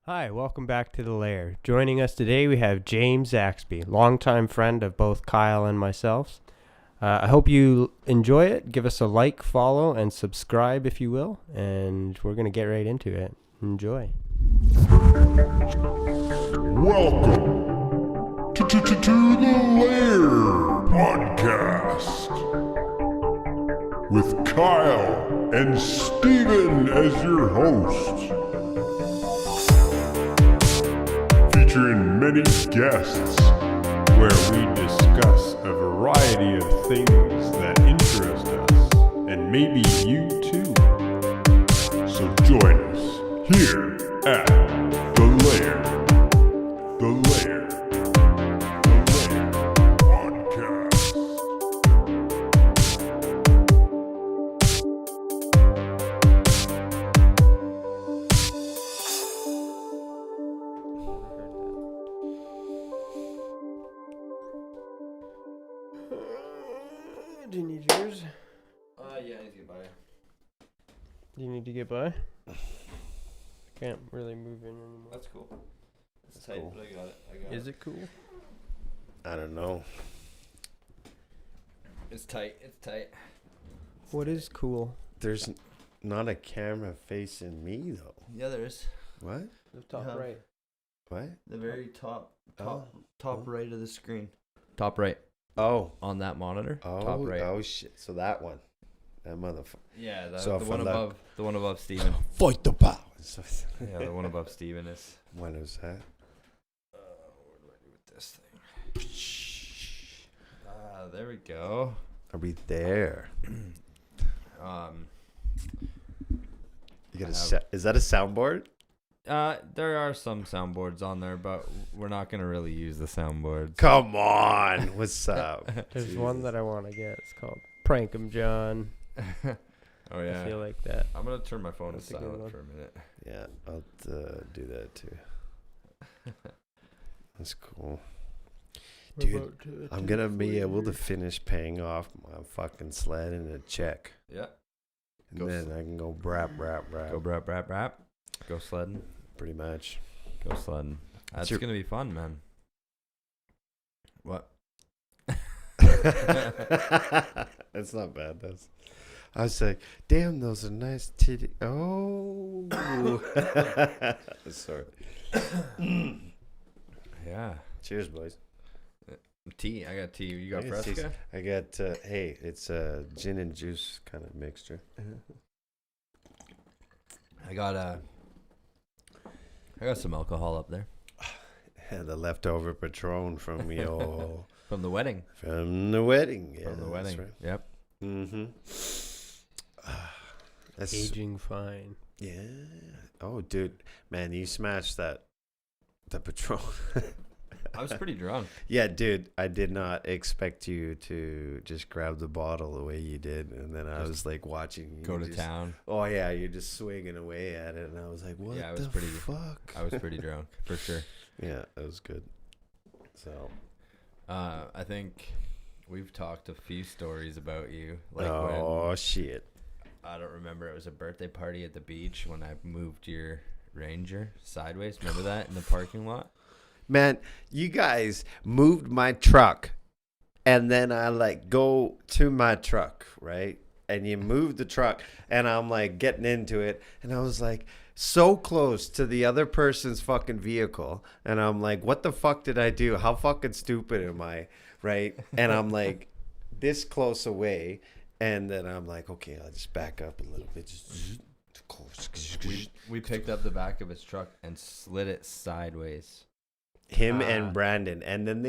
Hi, welcome back to the Lair. Joining us today we have James Saxby, longtime friend of both Kyle and myself. I hope you enjoy it. Give us a like, follow, and subscribe if you will. And we're going to get right into it. Enjoy. Welcome to the Lair podcast with Kyle and Steven as your hosts, featuring many guests where we discuss a variety of things that interest us and maybe you too. So join us here at the Lair. The Lair. The Lair podcast. Do you need yours? Yeah, I need to get by. Do you need to get by? Can't really move in anymore. That's cool. It's tight, cool. but I got it. Is it cool? I don't know. It's tight. What is cool? There's not a camera facing me though. Yeah, there is. What? The top Yeah. right. What? The very top Oh. right of the screen. Top right Oh. on that monitor. Oh. Top right. Oh shit. So that one. That motherfucker. Yeah, So the if one I look- above. The one above Steven. Fight the power. Yeah, the one above Steven is. When was that? What do I do with this thing? There we go. Are we there? You got is that a soundboard? There are some soundboards on there, but we're not gonna really use the soundboards. Come on. What's up? There's Jeez. one that I want to get. It's called Prank 'em John. Oh yeah. I feel like that. I'm gonna turn my phone That's to a good silent one. for a minute. Yeah, I'll do that too. That's cool. We're Dude, about to I'm attempt gonna be able to 40. finish paying off my fucking sled in a check. Yeah. And Go then I can go brap. Go brap. Go sledding. Pretty much. Go sledding. That's your- gonna be fun, man. What? That's not bad. I was like, damn, those are nice titty. Oh. Sorry. Yeah. Cheers, boys. Tea. I got tea. You I got got Fresca? I got, hey, it's a gin and juice kind of mixture. I got some alcohol up there And the leftover Patron from your from the wedding. from the wedding. Yeah, From the that's wedding. right. Yep. Mm-hmm. That's Aging fine. yeah. Oh, dude, man, you smashed the Patron. I was pretty drunk. Yeah, dude, I did not expect you to just grab the bottle the way you did, and then I Just was like watching you Go to just- town. Oh yeah, you're just swinging away at it, and I was like, "What Yeah, I was the pretty- fuck?" I was pretty drunk for sure. Yeah, that was good. So, I think we've talked a few stories about you. Like oh shit, when I don't remember, it was a birthday party at the beach when I moved your Ranger sideways. Remember that in the parking lot? man, you guys moved my truck, and then I like go to my truck, right? And you moved the truck, and I'm like getting into it, and I was like so close to the other person's fucking vehicle, and I'm like, what the fuck did I do? How fucking stupid am I, right? And I'm like this close away, and then I'm like, okay, I'll just back up a little bit, just close. We picked up the back of his truck and slid it sideways. Him Ah. and Brandon, and then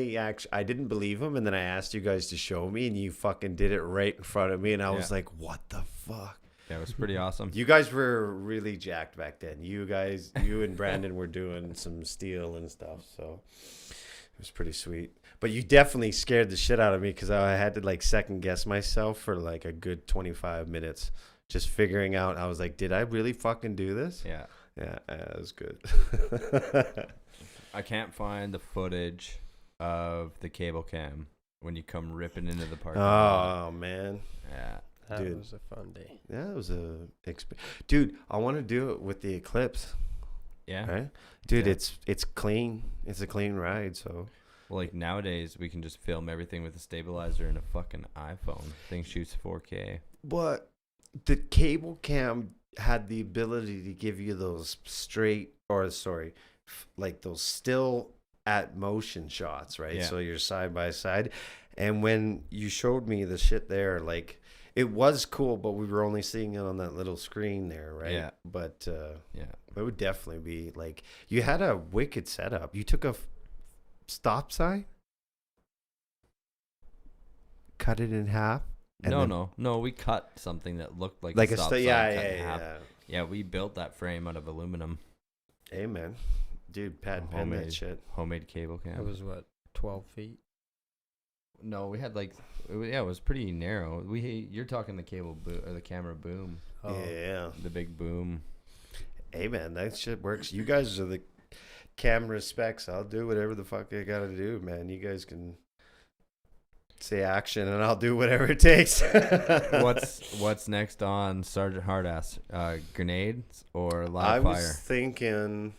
I didn't believe him, and then I asked you guys to show me, and you fucking did it right in front of me, and I was Yeah. like, what the fuck? Yeah, it was pretty awesome. You guys were really jacked back then. You and Brandon were doing some steel and stuff, so it was pretty sweet. But you definitely scared the shit out of me, because I had to like second guess myself for like a good 25 minutes, just figuring out. I was like, did I really fucking do this? Yeah. Yeah, it was good. I can't find the footage of the cable cam when you come ripping into the parking lot. Oh man, Yeah. That Dude. was a fun day. yeah, it was dude. I want to do it with the Eclipse. Yeah. right? Dude, Yeah. it's clean. It's a clean ride. So Well, like nowadays, we can just film everything with a stabilizer and a fucking iPhone. Thing shoots 4K. but the cable cam had the ability to give you those like those still at motion shots, right? Yeah. So you're side by side. And when you showed me the shit there, like it was cool, but we were only seeing it on that little screen there, right? Yeah. But Yeah. it would definitely be like you had a wicked setup. You took a stop sign, cut it in half. and then- No. We cut something that looked like Like a a stop st- sign yeah, cut in yeah, half. yeah. Yeah, we built that frame out of aluminum. Hey man, dude, patent pen that shit. Homemade cable cam. It was what, 12 feet? No, we had like, it was pretty narrow. You're talking the cable or the camera boom, Oh. Yeah. the big boom. Hey man, that shit works. You guys are the camera specs. I'll do whatever the fuck I gotta do, man. You guys can say action, and I'll do whatever it takes. What's next on Sergeant Hardass? Grenades or I live was fire? thinking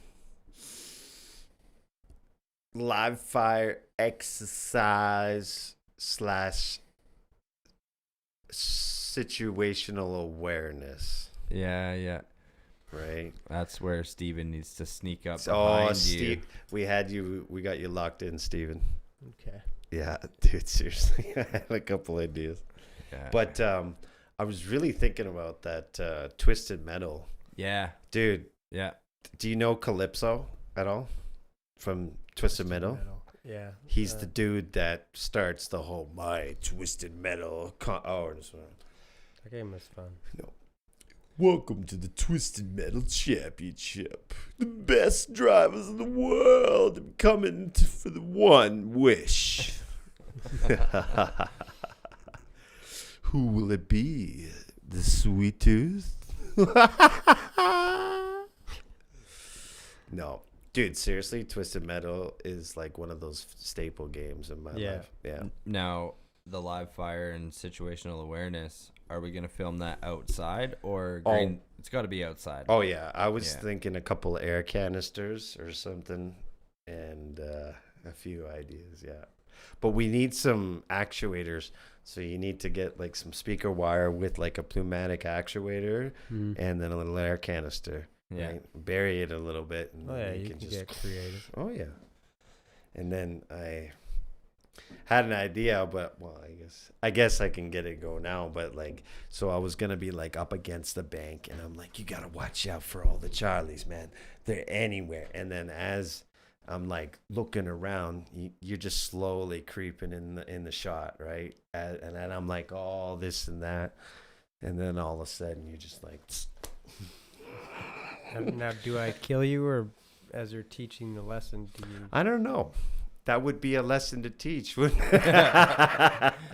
live fire exercise / situational awareness, Yeah. right? That's where Steven needs to sneak up Oh, behind you. Steve, we got you locked in, Steven. Okay. Yeah, dude, seriously. I had a couple ideas. Yeah. But I was really thinking about that Twisted Metal. yeah. Dude, Yeah. do you know Calypso at all? From Twisted Metal? Yeah. He's the dude that starts the whole My Twisted Metal. That game was fun. Welcome to the Twisted Metal Championship. The best drivers in the world are coming for the one wish. Who will it be? The Sweet Tooth? No. Dude, seriously, Twisted Metal is like one of those staple games in my life. Yeah. Now, the live fire and situational awareness, are we going to film that outside or green? It's got to be outside. Oh, yeah. I was Yeah. thinking a couple of air canisters or something and a few ideas. Yeah. But we need some actuators. So you need to get like some speaker wire with like a pneumatic actuator and then a little air canister. Yeah. Right? Bury it a little bit. And Oh, yeah, then you can just get creative. Oh yeah. And then I had an idea, but well, I guess I can get it go now. But like, so I was gonna be like up against the bank, and I'm like, you gotta watch out for all the Charlies, man. They're anywhere. And then as I'm like looking around, you're just slowly creeping in the shot, right? And then I'm like, oh, this and that, and then all of a sudden you're just like. Now, do I kill you, or as you're teaching the lesson, do you? I don't know. That would be a lesson to teach, wouldn't it?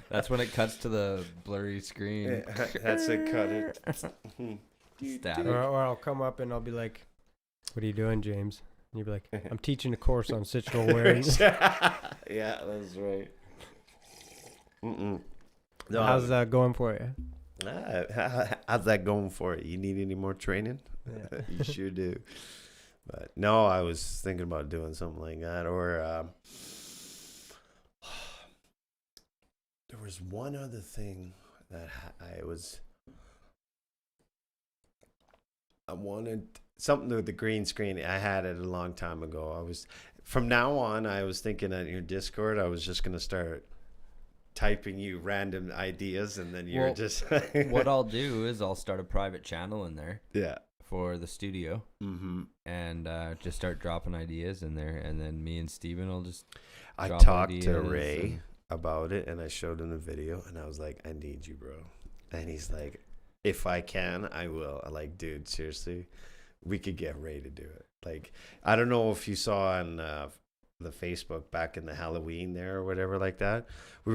That's when it cuts to the blurry screen. That's a cut it. Static. Or I'll come up and I'll be like, "What are you doing, James?" And you'll be like, "I'm teaching a course on situational awareness." Yeah, that's right. No, How's that going for you? how's that going for you? You need any more training? Yeah. You sure do. But no, I was thinking about doing something like that. Or there was one other thing that I wanted something with the green screen. I had it a long time ago. From now on, I was thinking at your Discord, I was just going to start typing you random ideas, and then you're just What I'll do is I'll start a private channel in there yeah. for the studio and just start dropping ideas in there, and then me and Steven will just I drop talked to ideas Ray about it, and I showed him the video, and I was like, I need you, bro. And he's like, if I can, I will. I'm like, dude, seriously, we could get Ray to do it. Like, I don't know if you saw on the Facebook back in the Halloween there or whatever like that. We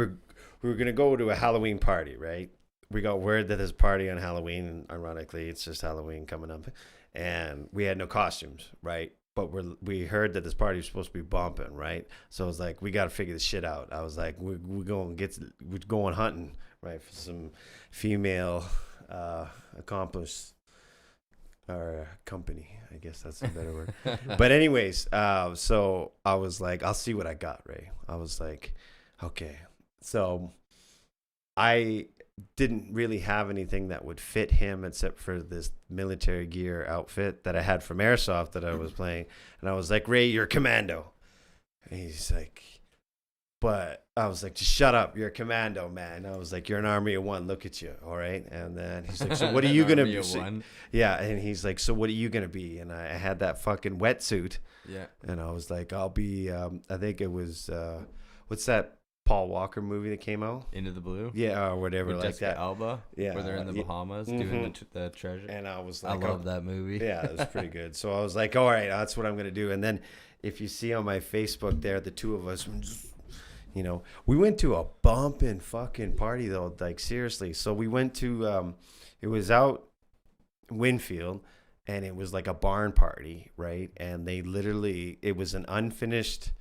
were gonna go to a Halloween party, right? We got word that there's a party on Halloween, and ironically, it's just Halloween coming up, and we had no costumes, right? But we heard that this party was supposed to be bumping, right? So I was like, we got to figure this shit out. I was like, we're going hunting, right, for some female accomplished or company. I guess that's a better word. But anyways, so I was like, I'll see what I got, Ray. I was like, okay. So I didn't really have anything that would fit him except for this military gear outfit that I had from Airsoft that I was playing. And I was like, Ray, you're a commando. And he's like, but I was like, just shut up. You're a commando, man. I was like, you're an army of one. Look at you. All right. And then he's like, so what are you going to be? Yeah. And he's like, so what are you going to be? And I had that fucking wetsuit. Yeah. And I was like, I'll be, I think it was, what's that Paul Walker movie that came out? Into the Blue? Yeah. Or whatever With like Jessica that. Alba? Yeah. Where they're in the Bahamas doing the treasure? And I was like, I love that movie. Yeah, it was pretty good. So I was like, all right, that's what I'm going to do. And then if you see on my Facebook there, the two of us, you know, we went to a bumping fucking party though, like seriously. So we went to, it was out Winfield, and it was like a barn party, right? And they literally, it was an unfinished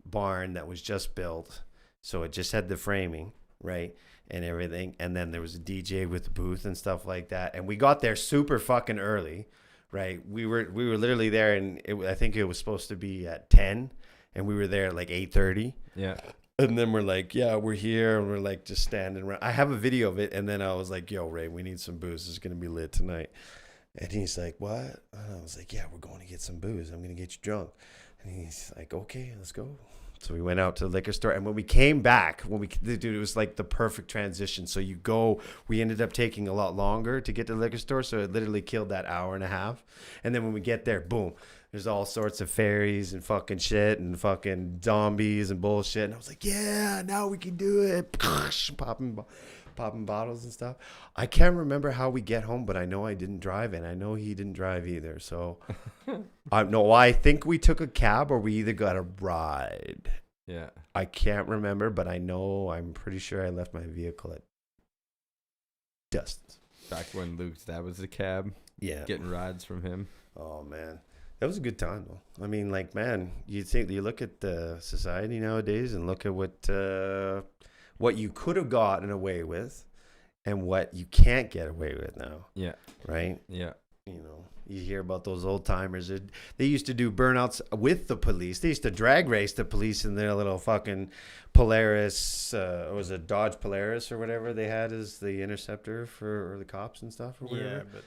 barn that was just built. So it just had the framing, right? And everything. And then there was a DJ with the booth and stuff like that. And we got there super fucking early, right? We were literally there, and I think it was supposed to be at 10, and we were there at like 8:30. Yeah. And then we're like, yeah, we're here. And we're like just standing around. I have a video of it. And then I was like, yo, Ray, we need some booze. It's going to be lit tonight. And he's like, what? And I was like, yeah, we're going to get some booze. I'm going to get you drunk. And he's like, okay, let's go. So we went out to the liquor store. And when we came back, dude, it was like the perfect transition. So we ended up taking a lot longer to get to the liquor store. So it literally killed that hour and a half. And then when we get there, boom. There's all sorts of fairies and fucking shit and fucking zombies and bullshit. And I was like, yeah, now we can do it. Popping bottles and stuff. I can't remember how we get home, but I know I didn't drive, and I know he didn't drive either. So I think we took a cab, or we either got a ride. Yeah. I can't remember, but I'm pretty sure I left my vehicle at Dustin's. Back when Luke's dad was a cab. Yeah. Getting rides from him. Oh, man. That was a good time, though. I mean, like, man, you look at the society nowadays and look at what you could have gotten away with and what you can't get away with now. Yeah. Right? Yeah. You know, you hear about those old timers. They used to do burnouts with the police. They used to drag race the police in their little fucking Polaris. Was it Dodge Polaris or whatever they had as the interceptor for the cops and stuff or whatever? Yeah, but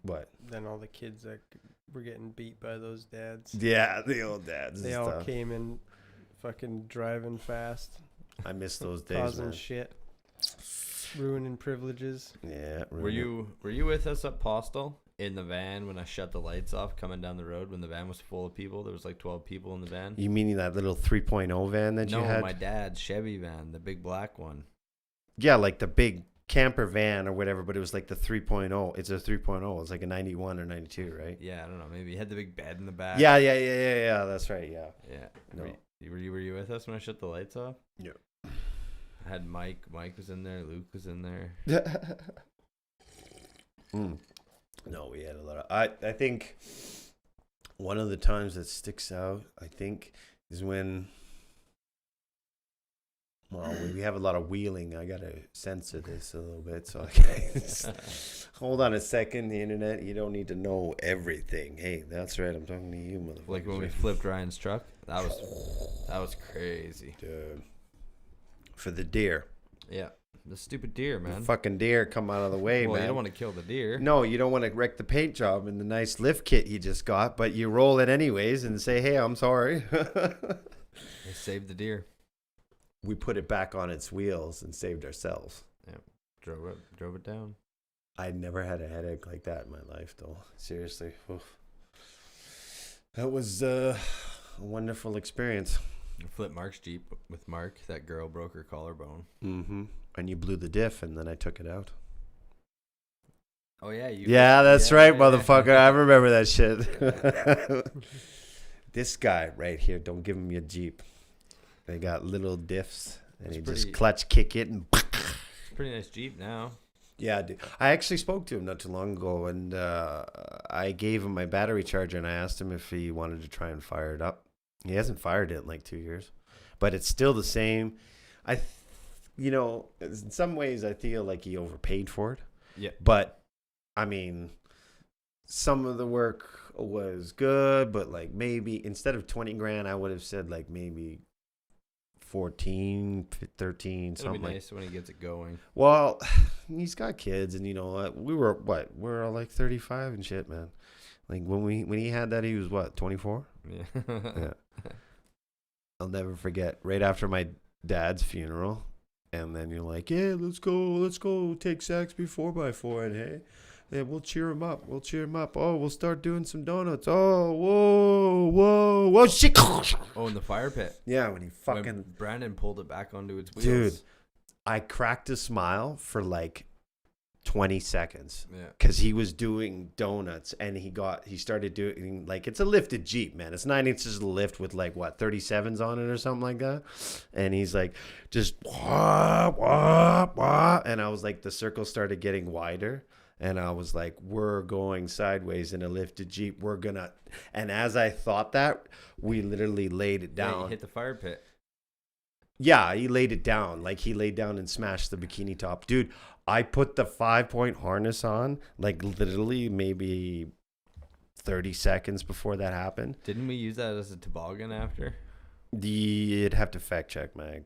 what? Then all the kids that were getting beat by those dads. Yeah, the old dads. They and all stuff. came in fucking driving fast, I miss those days, causing man. shit, ruining privileges. Yeah. Were you with us at Postal in the van when I shut the lights off coming down the road when the van was full of people? There was like 12 people in the van. You meaning that little 3.0 van that you had? No, my dad's Chevy van, the big black one. Yeah, like the big camper van or whatever, but it was like the 3.0. It's a 3.0. It's like a 91 or 92, right? Yeah, I don't know. Maybe he had the big bed in the back. Yeah. That's right. Yeah. Yeah. No. Were you with us when I shut the lights off? Yeah. I had Mike. Mike was in there. Luke was in there. No, we had a lot of. I think one of the times that sticks out, I think, is when. Well, we have a lot of wheeling. I gotta censor this a little bit, so hold on a second. The internet, you don't need to know everything. Hey, that's right. I'm talking to you, motherfucker. Like when we flipped Ryan's truck. That was crazy. Dude. For the deer. Yeah, the stupid deer, man. The fucking deer come out of the way, Well, man. you don't want to kill the deer. No, you don't want to wreck the paint job and the nice lift kit you just got, but you roll it anyways and say, hey, I'm sorry. They saved the deer. We put it back on its wheels and saved ourselves. Yeah, drove it down. I never had a headache like that in my life, though. Seriously. Oof. That was a wonderful experience. I flipped Mark's Jeep with Mark. That girl broke her collarbone. Mm-hmm. And you blew the diff, and then I took it out. Oh, yeah. Yeah, that's right, motherfucker. I remember that shit. This guy right here, don't give him your Jeep. They got little diffs, and he just clutch kick it. And it's a pretty nice Jeep now. Yeah, dude. I actually spoke to him not too long ago, and I gave him my battery charger, and I asked him if he wanted to try and fire it up. He hasn't fired it in like 2 years, but it's still the same. In some ways, I feel like he overpaid for it. Yeah. But I mean, some of the work was good, but like maybe instead of 20 grand, I would have said like maybe 14, 13, It'll something be like. nice when he gets it going. Well, he's got kids, and you know what? We're all like 35 and shit, man. Like when he had that, he was what, 24? Yeah. Yeah. I'll never forget. Right after my dad's funeral, and then you're like, yeah, let's go take Saxby 4x4, and hey. Yeah, we'll cheer him up. Oh, we'll start doing some donuts. Oh, whoa, shit. Oh, in the fire pit. Yeah, when he fucking... When Brandon pulled it back onto its wheels. Dude, I cracked a smile for like 20 seconds. Yeah. Because he was doing donuts, and he started doing, like, it's a lifted Jeep, man. It's 9 inches of lift with, like, what, 37s on it or something like that? And he's like, just, wah, wah, wah. And I was like, the circle started getting wider. And I was like, we're going sideways in a lifted Jeep. We're going to. And as I thought that, we literally laid it down. Yeah, he hit the fire pit. Yeah, he laid it down. Like, he laid down and smashed the bikini top. Dude, I put the 5-point harness on, like, literally maybe 30 seconds before that happened. Didn't we use that as a toboggan after? You'd have to fact check my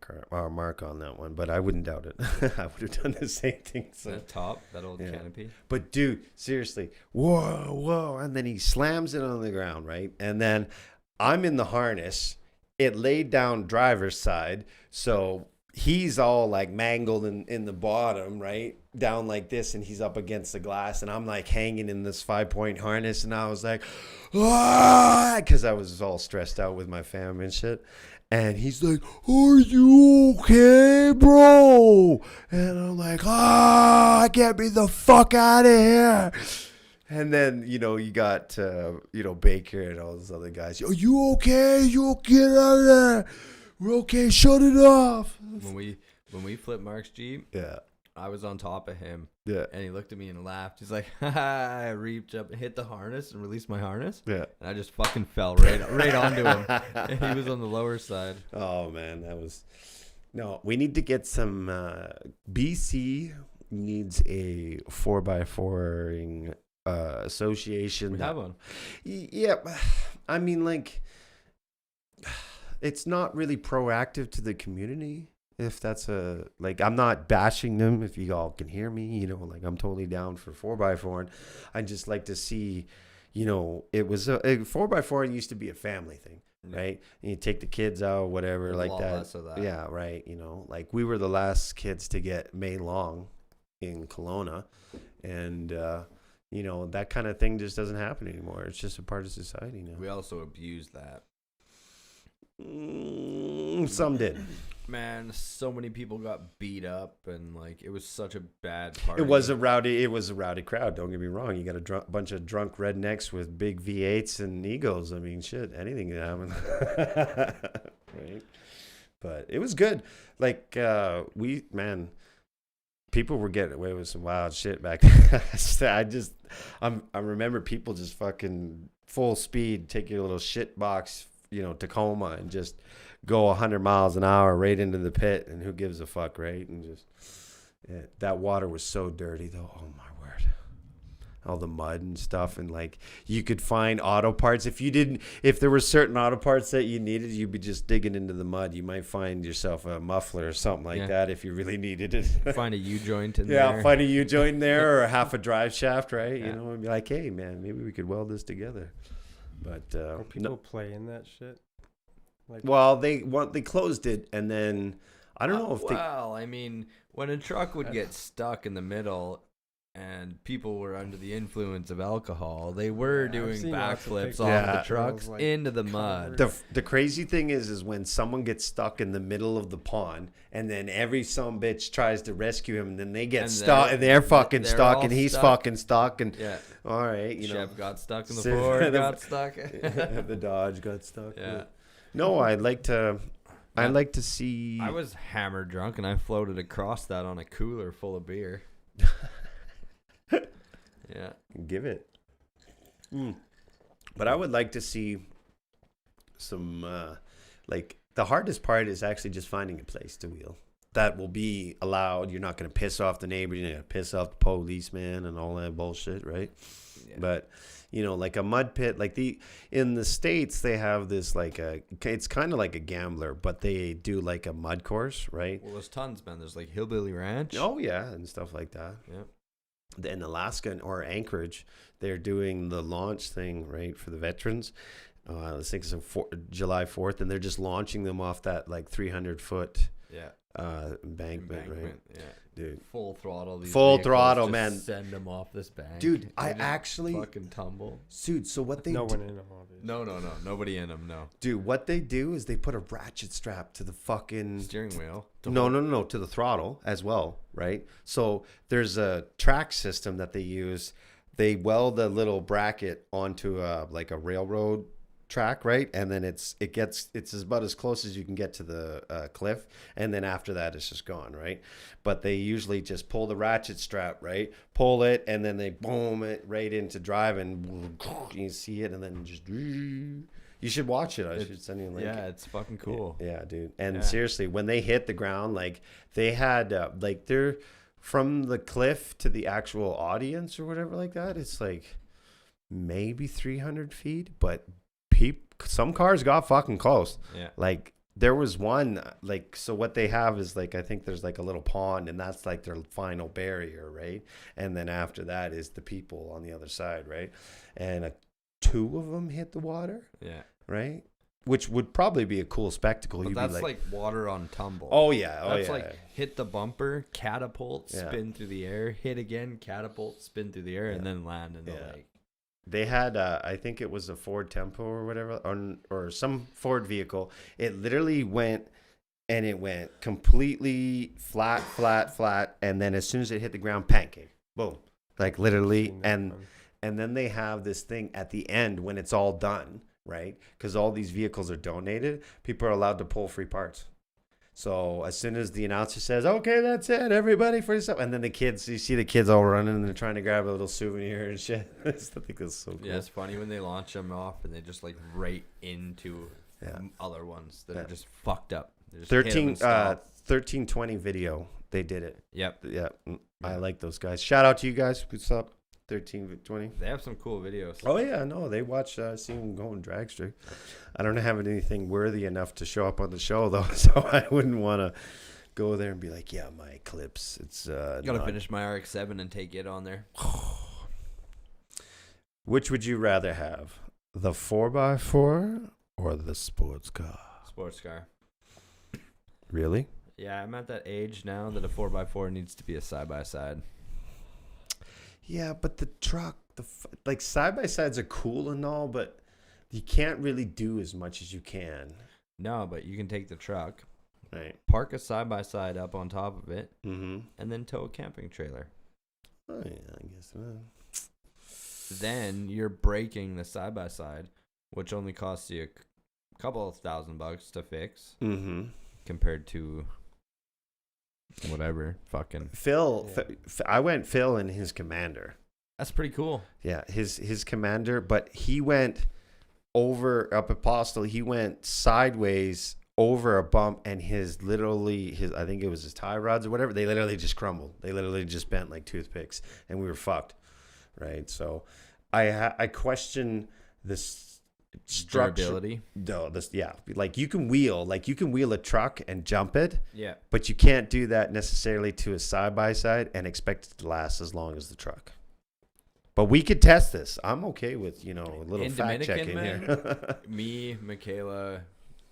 mark on that one, but I wouldn't doubt it. I would have done the same thing. So. That top, that old canopy. But dude, seriously, whoa, and then he slams it on the ground, right? And then I'm in the harness. It laid down driver's side, so he's all like mangled in the bottom, right? Down like this, and he's up against the glass, and I'm like hanging in this 5-point harness, and I was like, ah, because I was all stressed out with my fam and shit. And he's like, are you okay, bro? And I'm like, get me the fuck out of here. And then, you know, you got, Baker and all those other guys. Are you okay? You get out of there. We're okay. Shut it off. When we flipped Mark's Jeep, Yeah. I was on top of him. Yeah. And he looked at me and laughed. He's like, I reached up and hit the harness and released my harness. Yeah. And I just fucking fell right onto him. And he was on the lower side. Oh, man. No, we need to get some, BC needs a 4x4ing association. We have one. Yeah. I mean, like, it's not really proactive to the community. If that's I'm not bashing them, if you all can hear me, you know, like I'm totally down for 4x4. And I just like to see, you know, it was a 4x4 used to be a family thing, right? And you take the kids out, whatever, There's like a lot that. less of that. Yeah, right. You know, like we were the last kids to get May Long in Kelowna. And, you know, that kind of thing just doesn't happen anymore. It's just a part of society now. We also abused that. Some did. Man, so many people got beat up, and like it was such a bad party. It was a rowdy crowd. Don't get me wrong. You got a bunch of drunk rednecks with big V8s and egos. I mean, shit, anything can happen. Right? But it was good. Like people were getting away with some wild shit back then. I remember people just fucking full speed, take your little shit box, you know, Tacoma, and just go 100 miles an hour right into the pit, and who gives a fuck, right? And just that water was so dirty though. Oh my word, all the mud and stuff, and like you could find auto parts if there were certain auto parts that you needed, you'd be just digging into the mud. You might find yourself a muffler or something like that if you really needed it. Find a U-joint in there. Yeah, find a U-joint there, or half a drive shaft, right? You know, and be like, hey man, maybe we could weld this together. But Are people playing that shit? They closed it, and then I don't know if they. Well, I mean, when a truck would get stuck in the middle, and people were under the influence of alcohol, they were doing backflips off the trucks into the mud. The crazy thing is when someone gets stuck in the middle of the pond, and then every sumbitch tries to rescue him, and then they get stuck, and they're fucking stuck, and he's fucking stuck, and all right, you know, Chef got stuck in the Ford, got stuck. The Dodge got stuck. Yeah. No, I'd like to see. I was hammered drunk, and I floated across that on a cooler full of beer. Yeah. Give it. But I would like to see some, the hardest part is actually just finding a place to wheel. that will be allowed. You're not going to piss off the neighbor. You're not going to piss off the policeman and all that bullshit, right? Yeah. But, like a mud pit, like in the States, they have this it's kind of like a gambler, but they do like a mud course, right? Well, there's tons, man. There's like Hillbilly Ranch. Oh, yeah, and stuff like that. Yeah. In Alaska or Anchorage, they're doing the launch thing, right, for the veterans. I think it's July 4th, and they're just launching them off that 300-foot embankment, right? Yeah, dude. Full throttle. Full throttle, man. Send them off this bank, dude. I actually fucking tumble, dude. So what they no one in them, obviously. No, nobody in them. No, dude. What they do is they put a ratchet strap to the fucking steering wheel. No, to the throttle as well, right? So there's a track system that they use. They weld a little bracket onto a railroad track, right? And then it's about as close as you can get to the cliff, and then after that it's just gone, right? But they usually just pull the ratchet strap, right? Pull it, and then they boom it right into drive, and you see it, and then just you should watch it. I should send you a link. Yeah, it's fucking cool. Yeah, dude. And seriously, when they hit the ground, they had they're from the cliff to the actual audience or whatever like that, it's maybe 300 feet, but some cars got fucking close. Yeah. There was one, so what they have is I think there's a little pond, and that's their final barrier, right? And then after that is the people on the other side, right? And 2 of them hit the water. Yeah. Right? Which would probably be a cool spectacle. But that's water on tumble. Oh, yeah. That's hit the bumper, catapult, spin through the air, hit again, catapult, spin through the air, and then land in the lake. They had, I think it was a Ford Tempo or whatever, or some Ford vehicle. It literally went completely flat, and then as soon as it hit the ground, pancake. Boom. Literally. And then they have this thing at the end when it's all done, right? Because all these vehicles are donated. People are allowed to pull free parts. So as soon as the announcer says, okay, that's it, everybody for yourself. And then you see the kids all running and they're trying to grab a little souvenir and shit. I think that's so cool. Yeah, it's funny when they launch them off and they just right into other ones that are just fucked up. 1320 video, they did it. Yep. Yeah, I like those guys. Shout out to you guys. What's up? 1320. They have some cool videos. Oh yeah, no, they watch seeing them go in drag strip. I don't have anything worthy enough to show up on the show though, so I wouldn't want to go there and be like, yeah, my clips. It's gotta finish my RX-7 and take it on there. Which would you rather have, the 4x4 or the sports car? Sports car. Really? Yeah, I'm at that age now that a 4x4 needs to be a side by side. Yeah, but the truck, side-by-sides are cool and all, but you can't really do as much as you can. No, but you can take the truck, right? Park a side-by-side up on top of it, and then tow a camping trailer. Oh, yeah, I guess so. Then you're breaking the side-by-side, which only costs you a couple of $1,000 to fix, compared to... whatever, fucking Phil. I went Phil and his Commander. That's pretty cool. Yeah, his Commander, but he went over up Apostle. He went sideways over a bump, and his I think it was his tie rods or whatever. They literally just crumbled. They literally just bent like toothpicks, and we were fucked. Right. So, I question this. Durability. No, you can wheel a truck and jump it, but you can't do that necessarily to a side-by-side and expect it to last as long as the truck. But we could test this. I'm okay with a little fact checking here. Me, Michaela,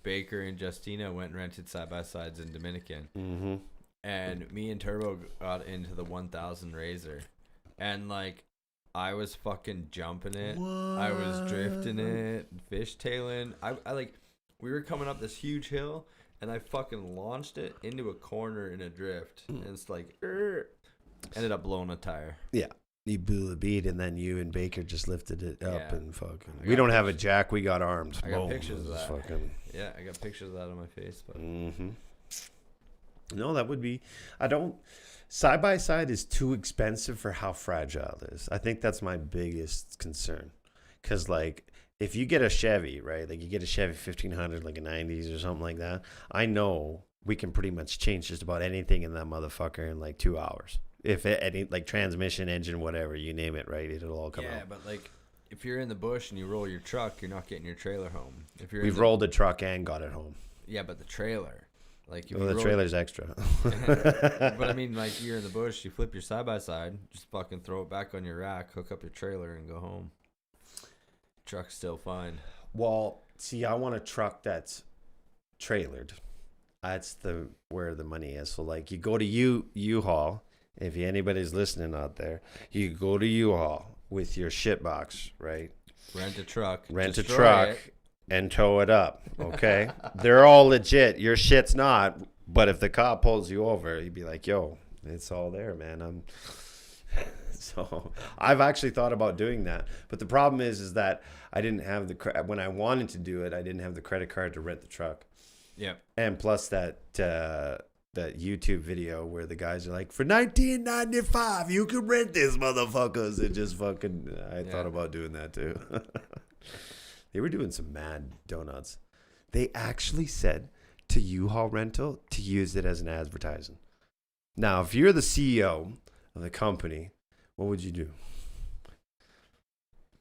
Baker, and Justina went and rented side-by-sides in Dominican, and me and Turbo got into the 1000 Razor, and I was fucking jumping it. What? I was drifting it, fishtailing. We were coming up this huge hill, and I fucking launched it into a corner in a drift. And it's ended up blowing a tire. Yeah. You blew the beat, and then you and Baker just lifted it up and fucking. We don't have a jack. We got arms. I got pictures of that. Yeah, I got pictures of that on my Facebook. No, that would be. Side by side is too expensive for how fragile it is. I think that's my biggest concern. Because, if you get a Chevy, right? You get a Chevy 1500, like a 90s or something like that. I know we can pretty much change just about anything in that motherfucker in like 2 hours. If any like transmission, engine, whatever, you name it, right? It'll all come out. Yeah, but like if you're in the bush and you roll your truck, you're not getting your trailer home. If you're We've rolled the truck and got it home. Yeah, but the trailer, like if Well, you the trailer's extra. But I mean, like you're in the bush, you flip your side by side, just fucking throw it back on your rack, hook up your trailer, and go home. Truck's still fine. Well, see, I want a truck that's trailered. That's where the money is. So like you go to U-Haul. If anybody's listening out there, you go to U-Haul with your shit box, right? Rent a truck. Rent a destroy truck it. and tow it up, okay? They're all legit. Your shit's not. But if the cop pulls you over, you'd be like, yo, it's all there, man. So I've actually thought about doing that. But the problem is that I didn't have when I wanted to do it, I didn't have the credit card to rent the truck. Yep. And plus that YouTube video where the guys are like, for $19.95, you can rent this, motherfuckers. It just fucking, I thought about doing that too. They were doing some mad donuts. They actually said to U-Haul rental to use it as an advertising. Now, if you're the CEO of the company, what would you do?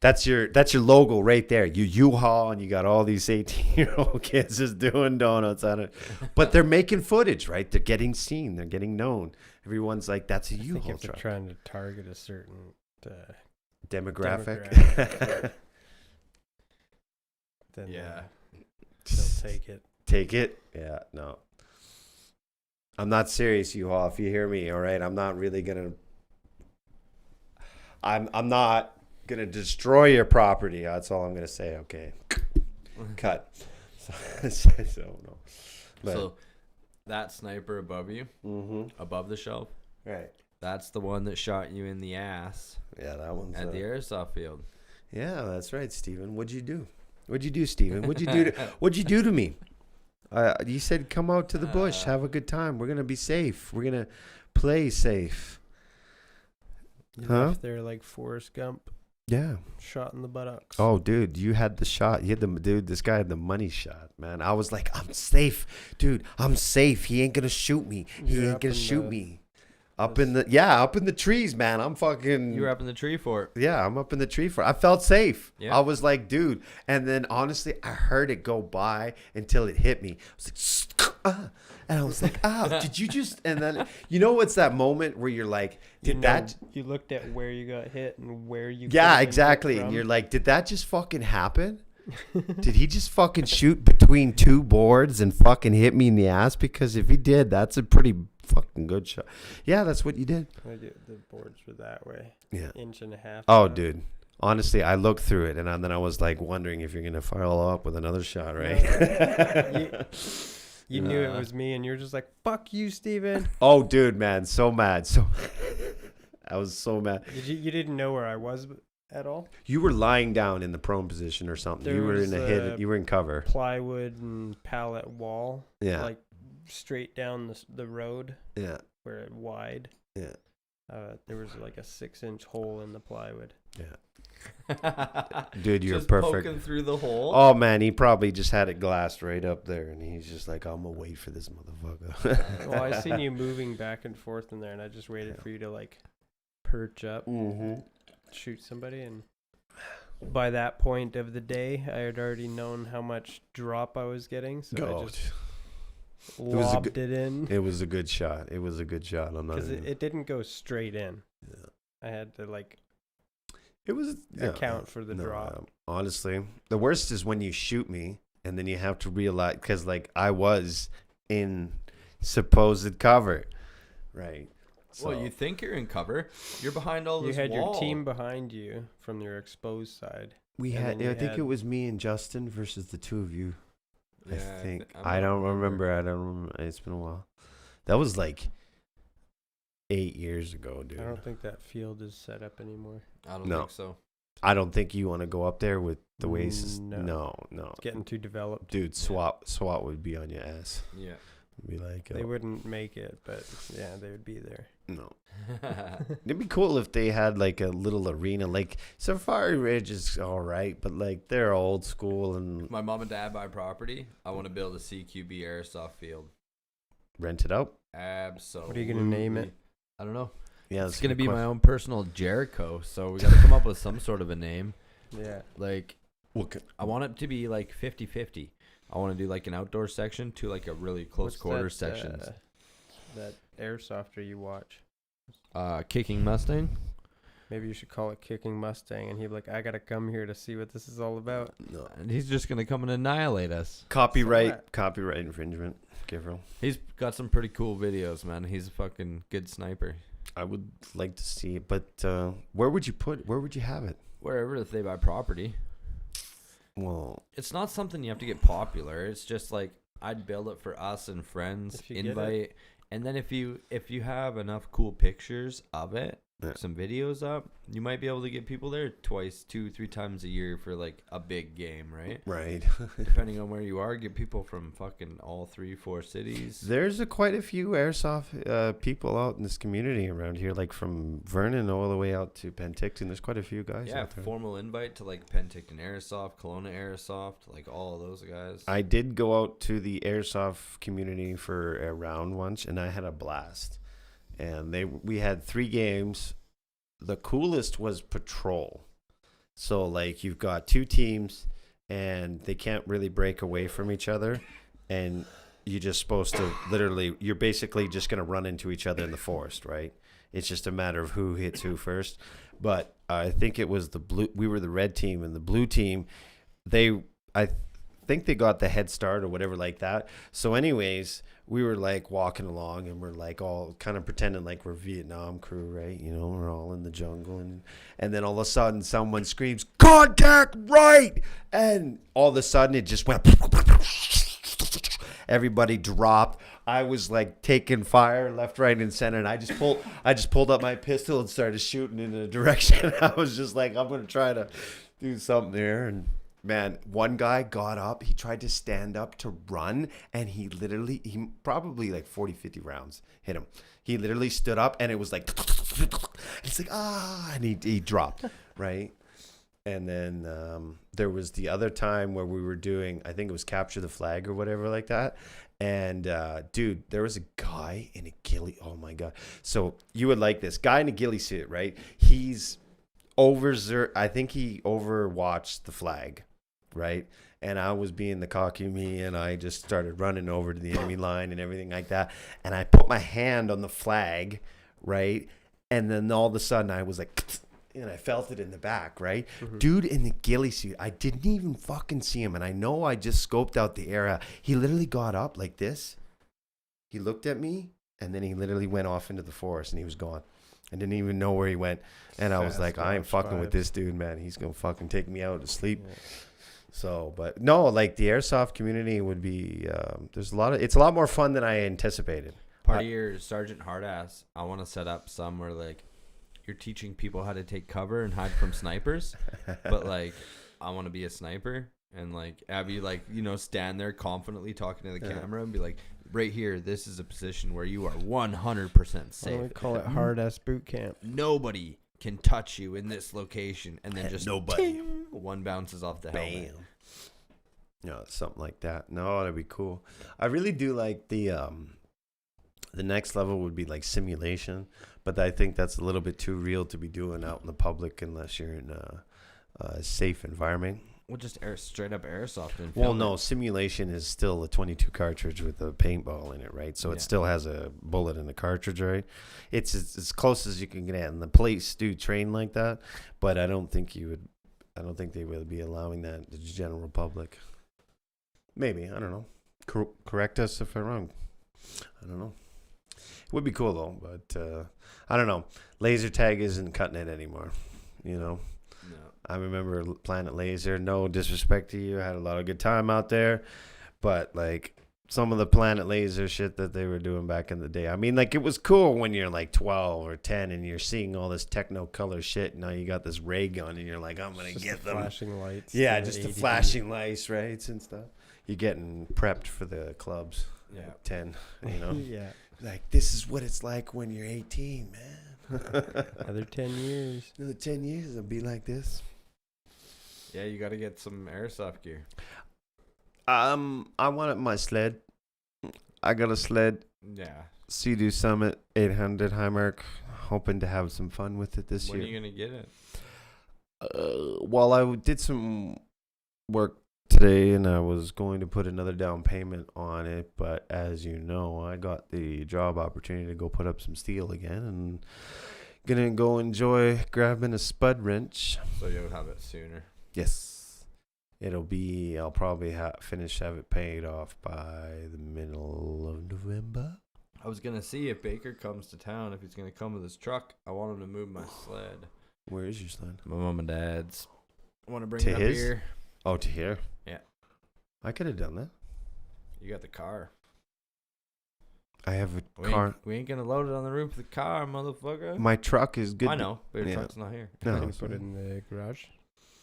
That's your logo right there. You U-Haul and you got all these 18-year-old kids just doing donuts on it. But they're making footage, right? They're getting seen. They're getting known. Everyone's like, that's a U-Haul if truck. they're trying to target a certain demographic. Then Yeah. they'll take it. Take it? Yeah, no. I'm not serious, U-Haul. If you hear me, all right? I'm not really going to... I'm not going to destroy your property. That's all I'm going to say, okay? Cut. So, no. But, So that sniper above you, above the shelf, right. that's the one that shot you in the ass Yeah, that one's... at the airsoft field. Yeah, that's right, Steven. What'd you do? What'd you do, Steven? What'd you do to me? You said come out to the bush, have a good time. We're gonna be safe. We're gonna play safe. You left there like Forrest Gump, Yeah. shot in the buttocks. Oh, dude, you had the shot. You had dude. This guy had the money shot, man. I was like, I'm safe, dude. I'm safe. He ain't gonna shoot me. He ain't gonna shoot me. Up in the trees, man. I'm fucking. You were up in the tree fort. Yeah, I'm up in the tree for. I felt safe. Yeah. I was like, dude. And then honestly, I heard it go by until it hit me. I was like, and I was like, oh, did you just? And then you know what's that moment where you're like, You looked at where you got hit and where you. Yeah, exactly. And you're like, did that just fucking happen? Did he just fucking shoot between two boards and fucking hit me in the ass? Because if he did, that's a pretty fucking good shot. Yeah, that's what you did. The boards were that way. Yeah. Inch and a half. Oh, dude. Honestly, I looked through it, and then I was like wondering if you're gonna follow up with another shot, right? You knew it was me, and you were just like, "Fuck you, Steven." Oh, dude, man, so mad. So I was so mad. You didn't know where I was at all? You were lying down in the prone position or something. There You were was in a hit. You were in cover. Plywood and pallet wall. Yeah. Like straight down the road. Yeah. Where it wide. Yeah. There was like a 6-inch hole in the plywood. Yeah. Dude, you're just perfect. Poking through the hole. Oh man, he probably just had it glassed right up there, and he's just like, "I'm gonna wait for this motherfucker." Well, I seen you moving back and forth in there, and I just waited for you to like perch up, shoot somebody, and by that point of the day, I had already known how much drop I was getting, so I just lobbed it in. It was a good shot. I'm not because it didn't go straight in. Yeah. I had to like. It was account for the drop. Honestly, the worst is when you shoot me and then you have to realize, because like I was in supposed cover, right? So, Well, you think you're in cover. You're behind all this You had wall. your team behind you from your exposed side. I think it was me and Justin versus the two of you. Yeah, I think. I don't remember. It's been a while. That was like 8 years ago, dude. I don't think that field is set up anymore. I don't think so. I don't think you want to go up there with the waist. No. No. It's getting too developed. Dude, SWAT would be on your ass. Yeah. Be like, They wouldn't make it, but yeah, they would be there. No. It'd be cool if they had like a little arena. Like Safari Ridge is all right, but like they're old school and My mom and dad buy property. I want to build a CQB airsoft field. rent it out. Absolutely. What are you gonna name it? I don't know. Yeah, It's gonna be my own personal Jericho, so we gotta come up with some sort of a name. Yeah. Like, I want it to be like 50-50. I want to do like an outdoor section to like a really close quarter sections. That airsofter you watch. Kicking Mustang. Maybe you should call it Kicking Mustang, and he'd be like, I gotta come here to see what this is all about. No. And he's just gonna come and annihilate us. Copyright infringement, Gabriel. He's got some pretty cool videos, man. He's a fucking good sniper. I would like to see it, but where would you have it? Wherever if they buy property. Well, It's not something you have to get popular. It's just like I'd build it for us and friends, If you get invite, and then if you have enough cool pictures of it, Yeah. some videos up, you might be able to get people there twice, 2-3 times a year for like a big game, right? right. Depending on where you are, get people from fucking all 3-4 cities. There's quite a few airsoft people out in this community around here, like from Vernon all the way out to Penticton. There's quite a few guys Yeah, out there. formal invite to like Penticton Airsoft, Kelowna Airsoft, like all of those guys. I did go out to the airsoft community for a round once, and I had a blast. And we had 3 games. The coolest was patrol. So like you've got 2 teams, and they can't really break away from each other, and you're just supposed to you're basically just going to run into each other in the forest, right? It's just a matter of who hits who first. But I think it was we were the red team, and the blue team, I think they got the head start or whatever like that. So anyways, we were like walking along, and we're like all kind of pretending like we're Vietnam crew, right? You know, we're all in the jungle, and then all of a sudden someone screams, "Contact right!" And all of a sudden it just went, everybody dropped. I was like taking fire left, right, and center, and I just pulled up my pistol and started shooting in a direction. I was just like, I'm gonna try to do something there. And man, one guy got up, he tried to stand up to run, and he probably like 40-50 rounds hit him. He literally stood up, and it was like, it's like, and he dropped, right? And then there was the other time where we were doing, I think it was capture the flag or whatever like that. And dude, there was a guy in a ghillie. Oh my God. So you would like this guy in a ghillie suit, right? He's I think he overwatched the flag, right? And I was being the cocky me, and I just started running over to the enemy line and everything like that. And I put my hand on the flag, right? And then all of a sudden I was like, and I felt it in the back, right? Mm-hmm. Dude in the ghillie suit, I didn't even fucking see him. And I know I just scoped out the area. He literally got up like this. He looked at me, and then he literally went off into the forest, and he was gone. I didn't even know where he went. And I was like, I ain't fucking with this dude, man. He's going to fucking take me out to sleep. Yeah. So, but no, like the airsoft community would be, it's a lot more fun than I anticipated. Part of your Sergeant Hardass, I want to set up somewhere like you're teaching people how to take cover and hide from snipers. But like, I want to be a sniper and like have you like, you know, stand there confidently talking to the camera and be like, right here, this is a position where you are 100% safe. We call it Hardass boot camp. Nobody can touch you in this location, and then just nobody. Ting, one bounces off the helmet. No, something like that. No, that'd be cool. I really do like the next level would be like simulation, but I think that's a little bit too real to be doing out in the public unless you're in a safe environment. Well, just straight up airsoft. And well, no, simulation is still a 22 cartridge with a paintball in it, right? So it still has a bullet in the cartridge, right? It's as close as you can get. And the police do train like that, but I don't think they would be allowing that to the general public. Maybe, I don't know. Correct us if I'm wrong. I don't know. It would be cool though, but I don't know. Laser tag isn't cutting it anymore, you know. No. I remember Planet Laser. No disrespect to you, I had a lot of good time out there, but like some of the Planet Laser shit that they were doing back in the day. I mean, like it was cool when you're like 12 or 10 and you're seeing all this Technicolor shit. And now you got this ray gun and you're like, I'm gonna get them. Flashing lights. Yeah, just the flashing lights, right, and stuff. You're getting prepped for the clubs. Yeah, 10. You know. Yeah. Like this is what it's like when you're 18, man. Another 10 years. Another 10 years, it'll be like this. Yeah, you got to get some airsoft gear. I wanted my sled. I got a sled Yeah. Sea-Doo Summit 800 Highmark. Hoping to have some fun with it this When year. are you gonna get it? Well, I did some work today, and I was going to put another down payment on it. But as you know, I got the job opportunity to go put up some steel again, and gonna go enjoy grabbing a spud wrench. So you'll have it sooner. Yes, it'll be. I'll probably have it paid off by the middle of November. I was gonna see if Baker comes to town. If he's gonna come with his truck, I want him to move my sled. Where is your sled? My mom and dad's. I want to bring To it up his? here. Oh, to here. Yeah. I could have done that. You got the car. I have a We car. we ain't gonna load it on the roof of the car, motherfucker. My truck is good. I know, but your Yeah. truck's not here. No, Can you it's put it fine. in the garage?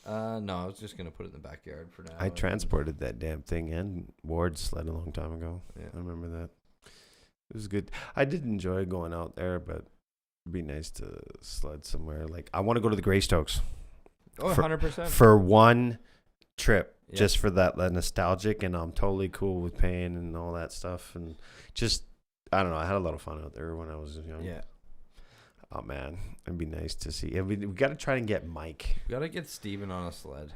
No, I was just gonna put it in the backyard for now. I transported that damn thing and Ward's sled a long time ago. Yeah. I remember that. It was good. I did enjoy going out there, but it'd be nice to sled somewhere. Like, I want to go to the Greystokes Oh, for- 100%. for one trip, Yeah. just for that nostalgic, and I'm totally cool with paying and all that stuff. And just, I don't know, I had a lot of fun out there when I was young. Yeah. Oh, man. It'd be nice to see. We got to try and get Mike. We gotta get Steven on a sled.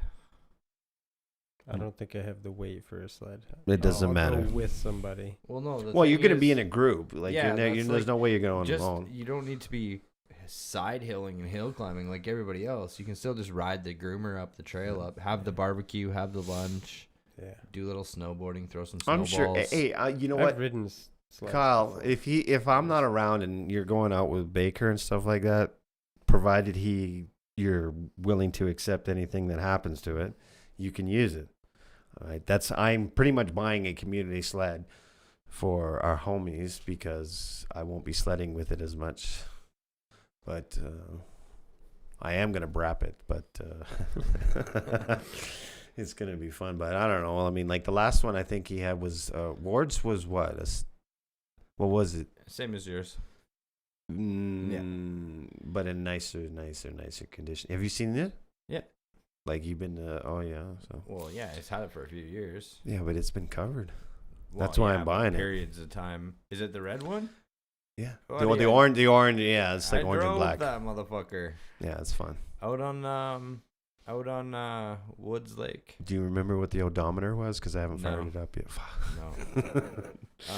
I don't think I have the weight for a sled. It doesn't I'll matter. Go with somebody. Well, no. Well, you're going to be in a group. Like, Yeah, that's there's like- no way you're going just alone. you don't need to be side hilling and hill climbing like everybody else. You can still just ride the groomer up the trail up, have the barbecue, have the lunch, Yeah. do a little snowboarding, throw some I'm snowballs. sure. Hey, you know I've what? ridden sleds Kyle, before. if I'm not around and you're going out with Baker and stuff like that, provided you're willing to accept anything that happens to it, you can use it. All right, I'm pretty much buying a community sled for our homies because I won't be sledding with it as much. But I am gonna brap it, but it's gonna be fun. But I don't know. I mean, like the last one I think he had was Ward's was what? What was it? Same as yours. But in nicer condition. Have you seen it? Yeah. Like you've been? Oh yeah. So Well, yeah, he's had it for a few years. yeah, but it's been covered. Well, That's why yeah, I'm but buying it. periods of time. Is it the red one? Yeah. Oh, the yeah. orange. Yeah, it's like I orange and drove black. that motherfucker Yeah, it's fun. out on Woods Lake. Do you remember what the odometer was? Because I haven't No. fired it up yet. No.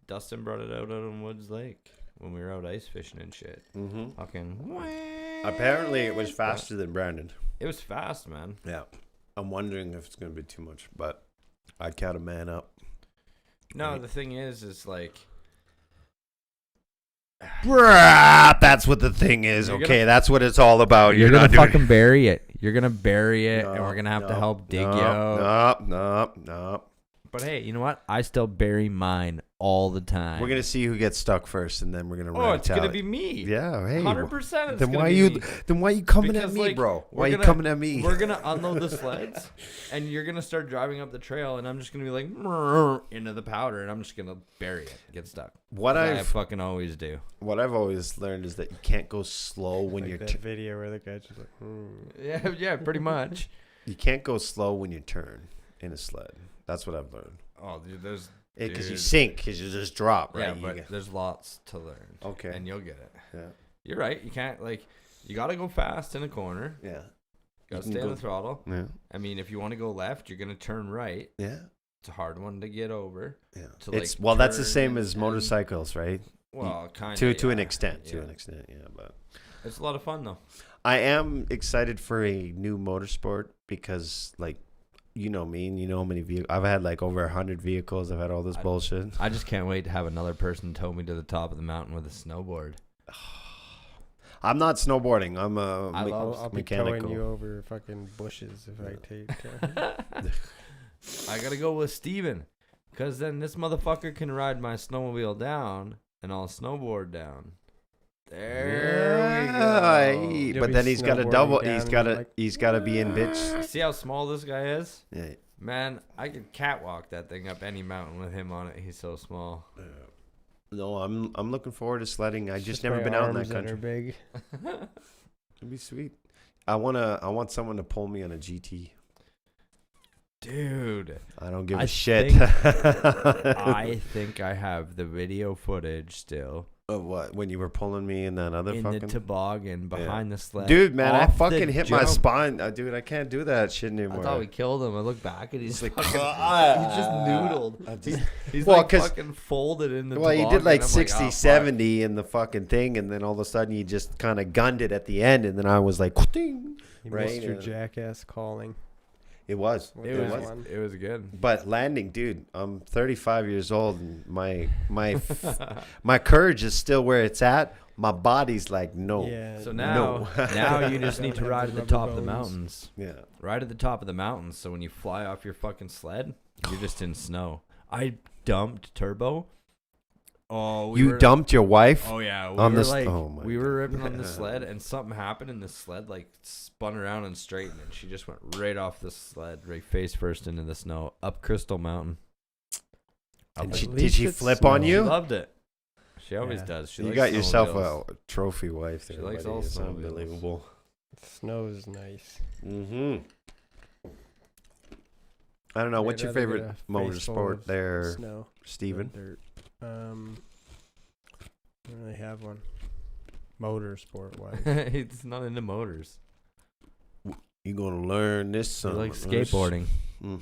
Dustin brought it out on Woods Lake when we were out ice fishing and shit. Mm-hmm. Fucking. Apparently, it was faster than Brandon. It was fast, man. Yeah. I'm wondering if it's going to be too much, but I count a man up. No, Right. the thing is like. Brah, that's what the thing is. You're Okay, gonna- that's what it's all about. You're gonna not doing- fucking bury it. You're gonna bury it, and No, we're gonna have to no, help dig no, you out. No. But hey, you know what? I still bury mine all the time. We're gonna see who gets stuck first, and then we're gonna. Oh, it's gonna retaliate. be me. Yeah. Hey. 100%. Then why you? Then why you coming Because, at me, like, bro? we're Why you gonna- coming at me? We're gonna unload the sleds, and you're gonna start driving up the trail, and I'm just gonna be like "Mrrr," into the powder, and I'm just gonna bury it, get stuck. What I I've fucking always do. always learned is that you can't go slow when Like you're. that video where the guy's just like, Yeah, pretty much. You can't go slow when you turn in a sled. That's what I've learned. Oh, dude, there's Because you Dude. sink, because you just drop, right? yeah, You but get- there's lots to learn. Okay. and you'll get it. Yeah. You're right. You can't you gotta go fast in a corner. Yeah. You gotta can stay on go- the throttle. Yeah. I mean, if you want to go left, you're gonna turn right. Yeah. It's a hard one to get over. Yeah. To, It's like, that's the turn same as and- motorcycles, right? Well, kind To an yeah. extent. Yeah. Yeah. But It's a lot of fun though. I am excited for a new motorsport because, like, you know me and you know how many vehicles. I've had like over 100 vehicles. I've had all this bullshit. I just can't wait to have another person tow me to the top of the mountain with a snowboard. I'm not snowboarding. I'm I love- I'll be mechanical. towing you over fucking bushes if I take. I gotta go with Steven. Because then this motherfucker can ride my snowmobile down and I'll snowboard down. There we go. You'll But be then he's got a snowboarding double. down He's and got to be in bitch. See how small this guy is? Yeah. Man, I could catwalk that thing up any mountain with him on it. He's so small. No, I'm looking forward to sledding. I It's just my never been out in that arms that are country. big. It'd be sweet. I want someone to pull me on a GT. Dude, I don't give I a shit. I think I have the video footage still Of what? When you were pulling me in that other in fucking the toboggan behind the sled. dude, man, I off the fucking hit my jump. spine, dude. I can't do that shit I anymore. thought we killed him. I look back and he's like, fucking, he's just noodled. He's Well, like 'cause- fucking folded in the Well, you toboggan. did like I'm 60, oh, fuck. 70 in the fucking thing, and then all of a sudden you just kind of gunned it at the end, and then I was like, ding. You Right, missed your yeah. jackass calling. It was. With It that was, one. it was good. But landing, dude, I'm 35 years old, and my courage is still where it's at. My body's like, no. Yeah. So now, now you just need to Don't ride have at the the top of rubber the bones. mountains. Yeah. Right at the top of the mountains. So when you fly off your fucking sled, you're just in snow. I dumped Turbo. Oh, we You were, dumped your wife? Oh yeah, we on were this- like, oh my we were God. ripping on the sled, and something happened, and the sled like spun around and straightened, and she just went right off the sled, right face first into the snow, up Crystal Mountain. And Up she, it. did she it's flip snow. on She you? loved it. She always Yeah. does. She You likes got yourself snowmobiles. a trophy wife there. She likes buddy. all It's snowmobiles. unbelievable. Snow is nice. Mm-hmm. I don't know. What's your I'd rather favorite get a face full motorsport of there, Snow. Steven? Dirt. I don't really have one. Motorsport wise. He's not into motors. You gonna learn this He son? likes skateboarding. Mm.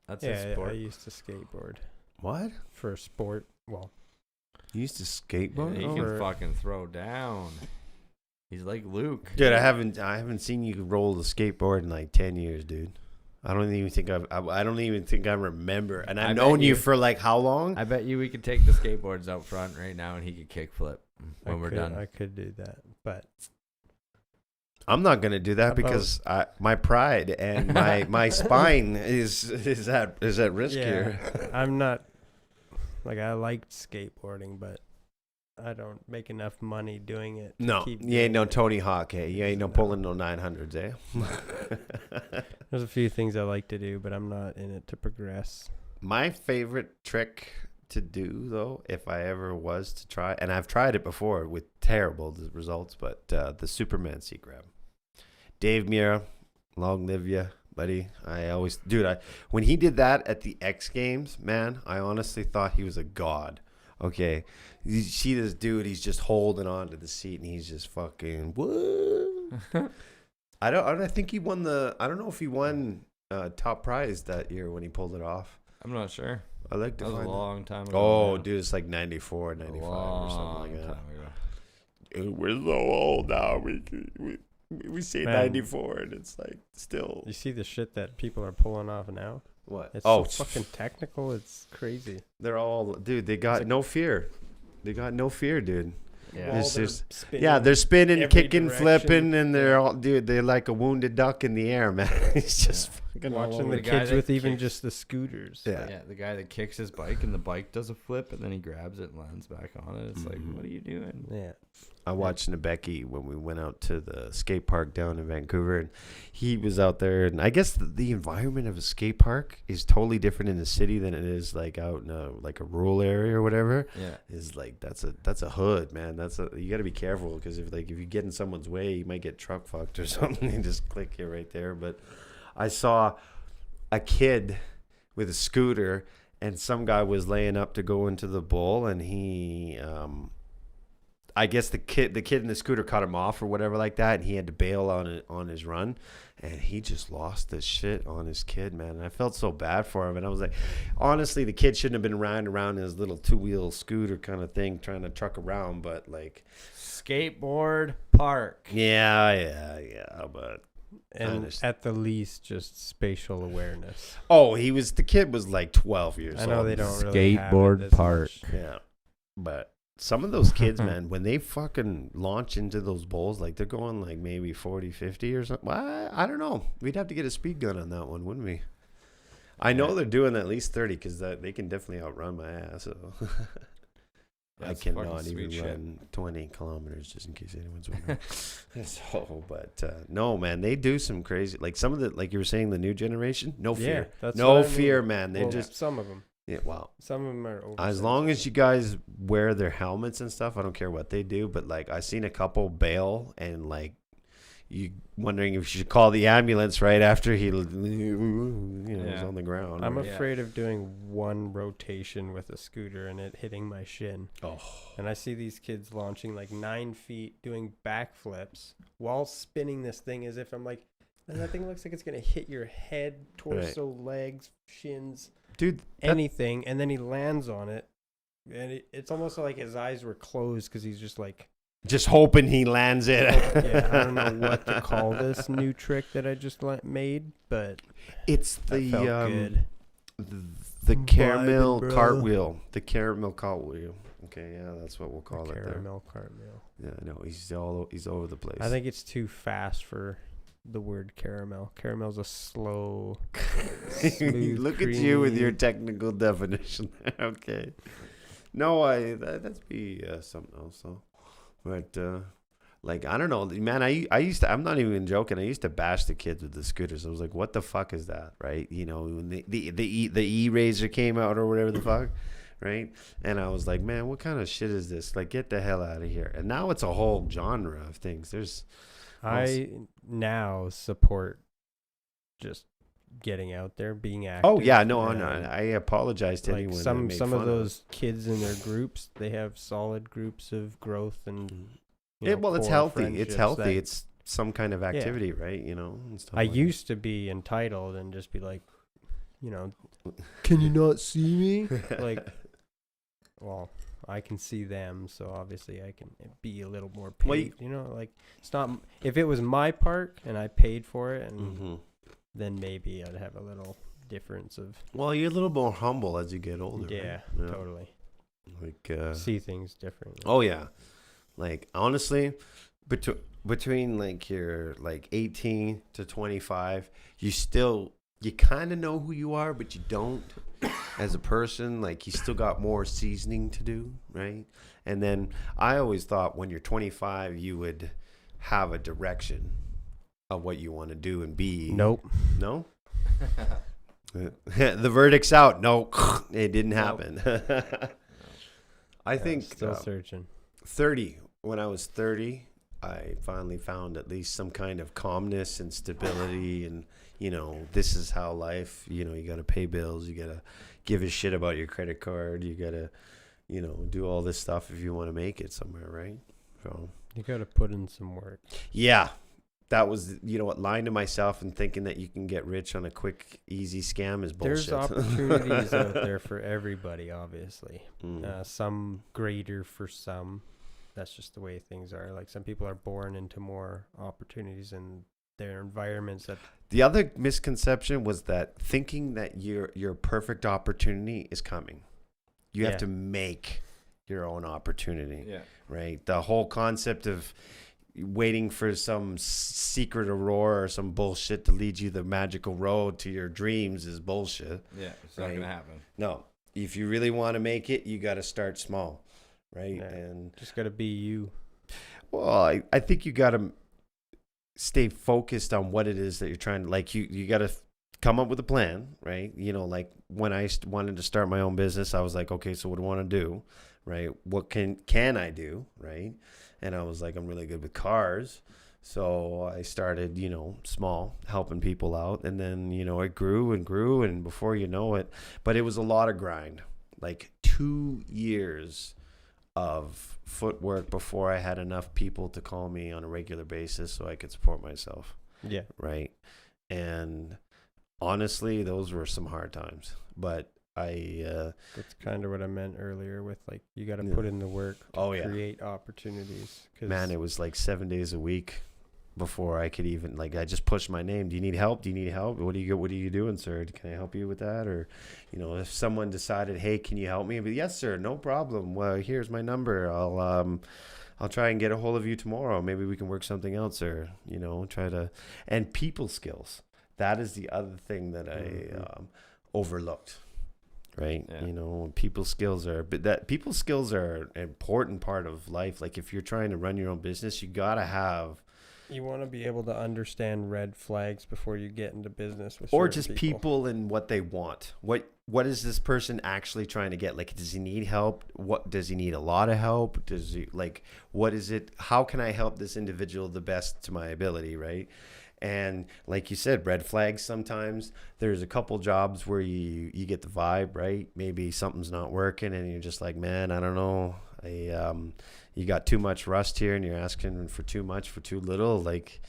That's his Yeah, I sport. used to skateboard What? for sport. Well, You used to skateboard? He Oh. can for- fucking throw down. He's like Luke. Dude, I haven't seen you roll the skateboard in like 10 years, dude. I don't even think I don't even think I remember. And I've I known bet you you- for like how long? I bet you we could take the skateboards out front right now and he could kickflip when we're done. I could do that, but I'm not gonna do that How about- because my pride and my spine is at risk here. I'm not like I liked skateboarding, but I don't make enough money doing it. to No, keep you ain't doing no it. Tony Hawk, eh? You ain't no No. pulling no 900s, eh? There's a few things I like to do, but I'm not in it to progress. My favorite trick to do, though, if I ever was to try, and I've tried it before with terrible results, but the Superman seat grab. Dave Mira, long live ya, buddy. When he did that at the X Games, man, I honestly thought he was a god. Okay, you see this dude, he's just holding on to the seat, and he's just fucking, what? I think he won I don't know if he won top prize that year when he pulled it off. I'm not sure. I like to That was a find long time ago. Oh, now. dude, it's like 94, 95 or something like that. Long time ago. We're so old now. We say Man. 94, and it's like still. You see the shit that people are pulling off now? What? It's Oh, so fucking technical. It's crazy. they're all, dude. They got like- no fear. They got no fear, dude. Yeah. It's just, spinning. yeah, they're spinning, every kicking, direction. flipping, and they're all, dude. They're like a wounded duck in the air, man. It's just fucking all watching over. the The guy kids that with even kicks- just the scooters. Yeah. Yeah, the guy that kicks his bike and the bike does a flip and then he grabs it and lands back on it. It's like, what are you doing? Yeah. I watched Nebeki when we went out to the skate park down in Vancouver, and he was out there. And I guess the environment of a skate park is totally different in the city than it is like out in like a rural area or whatever. Yeah. Is like that's a hood, man. You got to be careful because if you get in someone's way, you might get truck fucked or something and just click you right there. But I saw a kid with a scooter, and some guy was laying up to go into the bowl, and he I guess the kid in the scooter cut him off or whatever like that, and he had to bail on his run, and he just lost the shit on his kid, man. And I felt so bad for him, and I was like, honestly, the kid shouldn't have been riding around in his little two-wheel scooter kind of thing, trying to truck around, but like, Skateboard park. yeah, but And understand. at the least, just spatial awareness. the kid was like 12 years old. I know they don't really have Skateboard it as park. much. Yeah, but some of those kids, man, when they fucking launch into those bowls, like they're going like maybe 40, 50 or something. Well, I don't know. We'd have to get a speed gun on that one, wouldn't we? I know they're doing at least 30 because they can definitely outrun my ass. So. I That's cannot fucking even sweet shit. run 20 kilometers, just in case anyone's wondering. So, but no, man, they do some crazy, like some of the, like you were saying, the new generation, no fear. that's No what I mean. fear, man. They Well, just, some of them. yeah, wow. Some of them are over. As long as you guys wear their helmets and stuff, I don't care what they do. But like, I seen a couple bail and like, you wondering if you should call the ambulance right after he was Yeah. on the ground. I'm right? afraid of doing one rotation with a scooter and it hitting my shin. Oh, And I see these kids launching like 9 feet, doing backflips while spinning this thing as if I'm like, and that thing looks like it's gonna hit your head, torso, legs, shins, dude, anything. And then he lands on it, and it's almost like his eyes were closed because he's just like, just hoping he lands it. yeah, I don't know what to call this new trick that I just made, but It's that felt good. the caramel bro. cartwheel. The caramel cartwheel. Okay, yeah, that's what we'll call it there. Caramel cartwheel. Yeah, no, he's over the place. I think it's too fast for the word caramel. Caramel's a slow, smooth, Look at you with your creamy- technical definition. Okay. No, that'd be something else though. But like I don't know, man. I used to. I'm not even joking. I used to bash the kids with the scooters. I was like, "What the fuck is that?" Right? You know, when the E-Razor came out or whatever the fuck, right? And I was like, "Man, what kind of shit is this? Like, get the hell out of here!" And now it's a whole genre of things. There's I now support just getting out there, being active. oh yeah, no, and, I apologize to like anyone. that some made of fun those kids in their groups, they have solid groups of growth and Well, it's core healthy. It's friendships healthy. that- It's some kind of activity, right? You know. And stuff I like used to be entitled and just be like, can you not see me? Like, well, I can see them, so obviously I can be a little more paid. Well, Like it's not. If it was my park and I paid for it, and Mhm. then maybe I'd have a little difference of Well, you're a little more humble as you get older. yeah, right? totally Like, see things differently. oh yeah, like honestly, between like you're like 18 to 25, you kind of know who you are, but you don't as a person. Like you still got more seasoning to do, right? And then I always thought when you're 25, you would have a direction of what you want to do and be. Nope. No. The verdict's out. No, it didn't Nope. happen. I think Still searching. 30. When I was 30, I finally found at least some kind of calmness and stability. And, this is how life, you got to pay bills. You got to give a shit about your credit card. You got to, do all this stuff if you want to make it somewhere, right? So, You got to put in some work. yeah. That was, lying to myself and thinking that you can get rich on a quick, easy scam is bullshit. There's opportunities out there for everybody, obviously. Mm. Some greater for some. That's just the way things are. Like some people are born into more opportunities in their environments that The other misconception was that thinking that your perfect opportunity is coming. You have Yeah. to make your own opportunity, Yeah. right? The whole concept of waiting for some secret aurora or some bullshit to lead you the magical road to your dreams is bullshit. Yeah. It's not Right. gonna happen. No, if you really want to make it, you got to start small, right? Yeah. And just got to be you. well, I think you got to stay focused on what it is that you're trying to, like, you got to come up with a plan, right? Like when I wanted to start my own business, I was like, okay, so what do I want to do, right? What can I do, right? And I was like, I'm really good with cars. So I started, small, helping people out. And then, it grew and grew. And before you know it, but it was a lot of grind, like 2 years of footwork before I had enough people to call me on a regular basis so I could support myself. Yeah. Right. And honestly, those were some hard times, but That's kind of what I meant earlier with like, you got to Yeah. put in the work to Oh, yeah. create opportunities. 'Cause man, it was like 7 days a week before I could even, like, I just pushed my name. Do you need help? What are you doing, sir? Can I help you with that? Or, if someone decided, hey, can you help me? I'd be, yes, sir, no problem. Well, here's my number. I'll try and get a hold of you tomorrow. Maybe we can work something out, sir. And people skills. That is the other thing that I overlooked. Right. Yeah. People skills are an important part of life. Like if you're trying to run your own business, you got to have You want to be able to understand red flags before you get into business with Or certain just people and what they want. What is this person actually trying to get? Like, does he need help? What does he need? A lot of help? Does he like? What is it? How can I help this individual the best to my ability? Right. And like you said, red flags. Sometimes there's a couple jobs where you get the vibe, right? Maybe something's not working, and you're just like, man, I don't know. You got too much rust here, and you're asking for too much for too little. Like,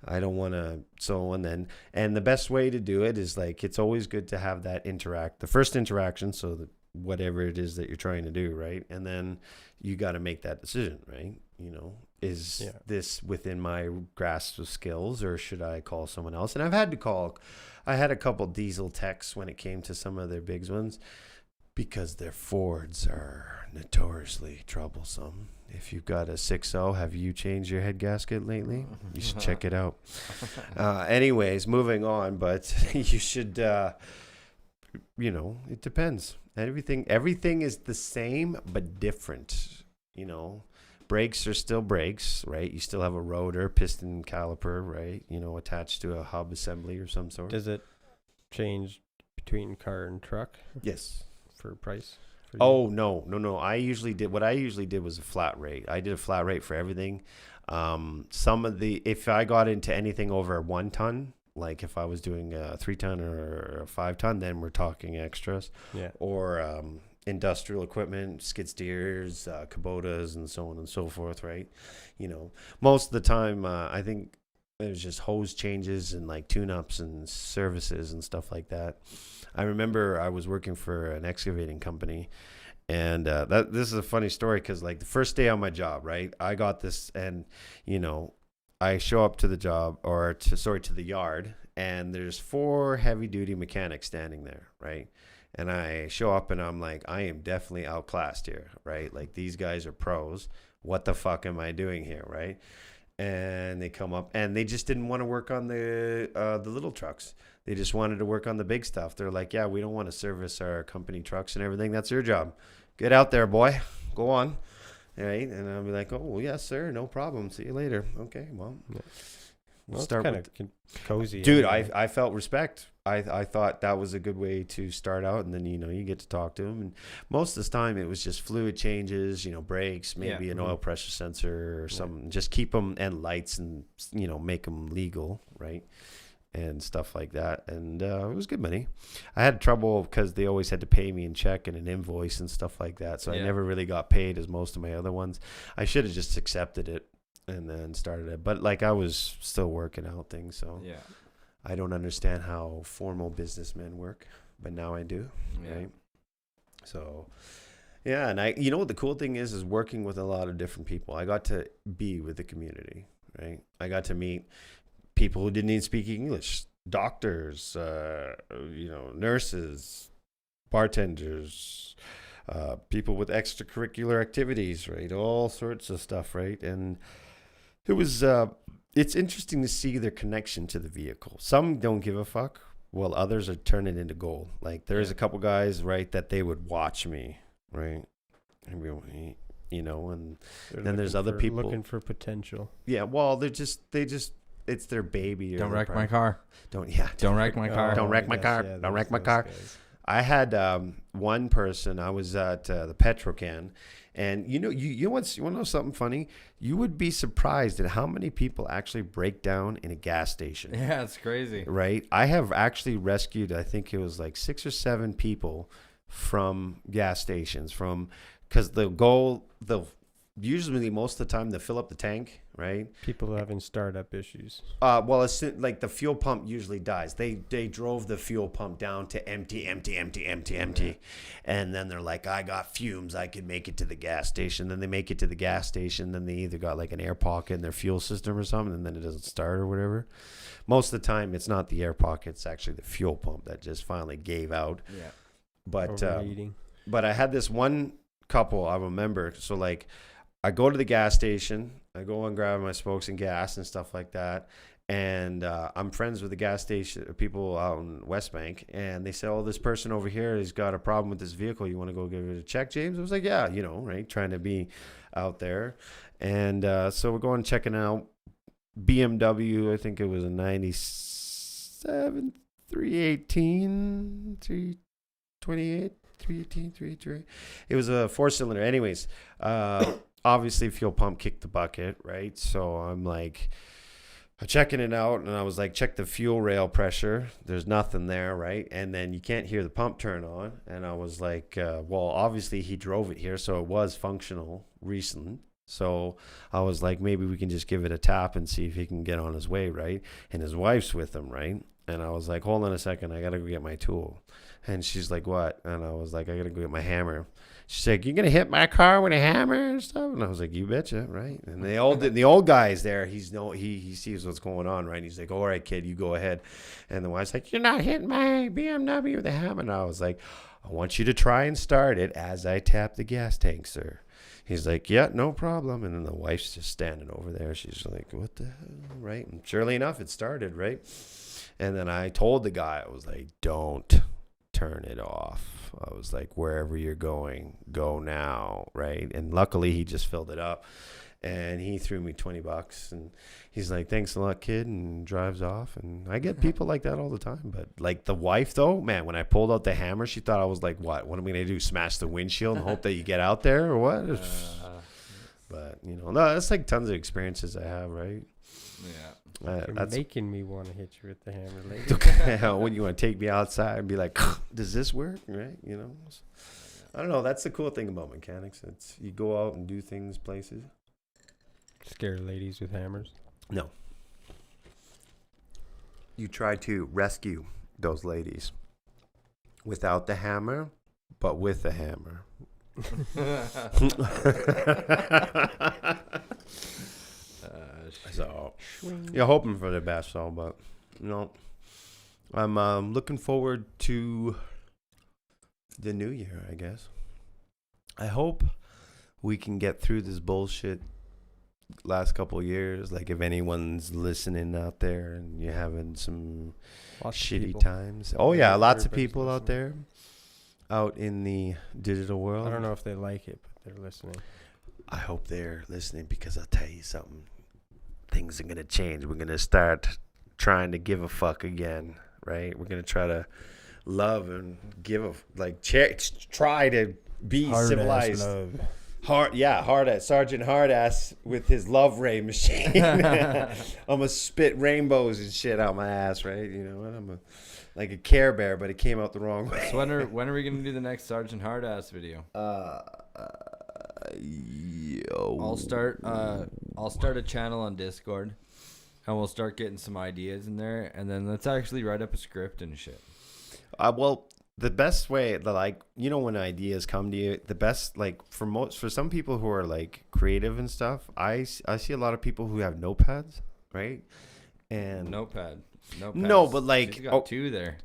I don't want to. So and the best way to do it is like, it's always good to have that the first interaction. So that whatever it is that you're trying to do, right? And then you got to make that decision, right? Is this within my grasp of skills, or should I call someone else? And I had a couple diesel techs when it came to some of their big ones, because their Fords are notoriously troublesome. If you've got a 6.0, have you changed your head gasket lately? You should check it out. Anyways, moving on, but you should, it depends. Everything is the same, but different, Brakes are still brakes, right? You still have a rotor, piston, caliper, right? Attached to a hub assembly or some sort. Does it change between car and truck? Yes. For price? Oh, no. What I usually did was a flat rate. I did a flat rate for everything. If I got into anything over 1 ton, like if I was doing a 3 ton or a 5 ton, then we're talking extras. Yeah. Or industrial equipment, skid steers, Kubotas, and so on and so forth, right? Most of the time, I think there's just hose changes and like tune-ups and services and stuff like that. I remember I was working for an excavating company, and this is a funny story, because like the first day on my job, right, I got this, and I show up to the job, to the yard, and there's 4 heavy-duty mechanics standing there, right? And I show up, and I'm like, I am definitely outclassed here, right? Like, these guys are pros. What the fuck am I doing here, right? And they come up, and they just didn't want to work on the little trucks. They just wanted to work on the big stuff. They're like, yeah, we don't want to service our company trucks and everything. That's your job. Get out there, boy. Go on. Right? And I'll be like, oh, well, yes, sir. No problem. See you later. Okay, well. Well, start kind of cozy. Dude, I felt respect. I thought that was a good way to start out, and then you get to talk to them. And most of the time, it was just fluid changes, brakes, maybe an oil pressure sensor or something. Just keep them, and lights, and make them legal, right? And stuff like that. And it was good money. I had trouble because they always had to pay me in check and an invoice and stuff like that. So I never really got paid as most of my other ones. I should have just accepted it and then started it. But like, I was still working out things. So I don't understand how formal businessmen work, but now I do. Right. So and what the cool thing is working with a lot of different people. I got to be with the community, right? I got to meet people who didn't even speak English, doctors, nurses, bartenders, people with extracurricular activities, right? All sorts of stuff, right? And it was, it's interesting to see their connection to the vehicle. Some don't give a fuck, while others are turning into gold. Like, there's a couple guys, right, that they would watch me, right? And then there's other people looking for potential. Yeah, well, it's their baby. Don't wreck my car. Don't wreck my car. Don't wreck my car. Don't wreck my car. I had one person. I was at the Petrocan, and you want to know something funny? You would be surprised at how many people actually break down in a gas station. Yeah, it's crazy. Right? I have actually rescued, I think it was like 6 or 7 people from gas stations, because usually most of the time they fill up the tank, right? People having startup issues. Well, it's like the fuel pump usually dies. They drove the fuel pump down to empty. And then they're like, I got fumes. I could make it to the gas station. Then they make it to the gas station. Then they either got like an air pocket in their fuel system or something, and then it doesn't start or whatever. Most of the time, it's not the air pocket. It's actually the fuel pump that just finally gave out. Yeah. But I had this one couple, I remember. So like, I go to the gas station, I go and grab my spokes and gas and stuff like that. And I'm friends with the gas station people out in West Bank. And they said, oh, this person over here has got a problem with this vehicle. You want to go give it a check, James? I was like, yeah, right? Trying to be out there. And so we're going checking out. BMW. I think it was a 97 318 328 318 383. It was a 4-cylinder. Anyways, obviously fuel pump kicked the bucket, right? So I'm like, I'm checking it out, and I was like, check the fuel rail pressure. There's nothing there, right? And then you can't hear the pump turn on. And I was like, well, obviously he drove it here, so it was functional recently. So I was like, maybe we can just give it a tap and see if he can get on his way, right? And his wife's with him, right? And I was like, hold on a second, I got to go get my tool. And she's like, what? And I was like, I got to go get my hammer. She's like, you're going to hit my car with a hammer and stuff? And I was like, you betcha, right? And the old guy's there. He sees what's going on, right? And he's like, all right, kid, you go ahead. And the wife's like, you're not hitting my BMW with a hammer. And I was like, I want you to try and start it as I tap the gas tank, sir. He's like, yeah, no problem. And then the wife's just standing over there. She's like, what the hell, right? And surely enough, it started, right? And then I told the guy, I was like, don't turn it off. I was like, wherever you're going, go now, right? And luckily, he just filled it up. And he threw me $20. And he's like, thanks a lot, kid, and drives off. And I get people like that all the time. But like the wife, though, man, when I pulled out the hammer, she thought I was like, what am I going to do, smash the windshield and hope that you get out there or what? But, you know, no, that's like tons of experiences I have, right? Yeah. You're That's making me want to hit you with the hammer later. okay. When you want to take me outside and be like, does this work? Right? You know, I don't know. That's the cool thing about mechanics. It's you go out and do things places. Scare ladies with hammers. No. You try to rescue those ladies without the hammer, but with the hammer. So you're hoping for the best, though, but you know, I'm looking forward to the new year, I guess. I hope we can get through this bullshit last couple of years. Like, if anyone's listening out there and you're having some shitty times. Oh, yeah, lots of people out there out in the digital world. I don't know if they like it, but they're listening. I hope they're listening, because I'll tell you something. Things are going to change. We're going to start trying to give a fuck again, right? We're going to try to love and give a, like, try to be Hardass civilized. love. Hardass. Sergeant Hardass with his love ray machine. I'm going to spit rainbows and shit out my ass, right? You know what? I'm like a Care Bear, but it came out the wrong way. So when are we going to do the next Sergeant Hardass video? I'll start a channel on Discord, and we'll start getting some ideas in there, and then let's actually write up a script and shit. Well, the best way, like, you know, when ideas come to you, the best, like, for some people who are like creative and stuff, I see a lot of people who have notepads, right? And Notepad. No, but like, you got two there.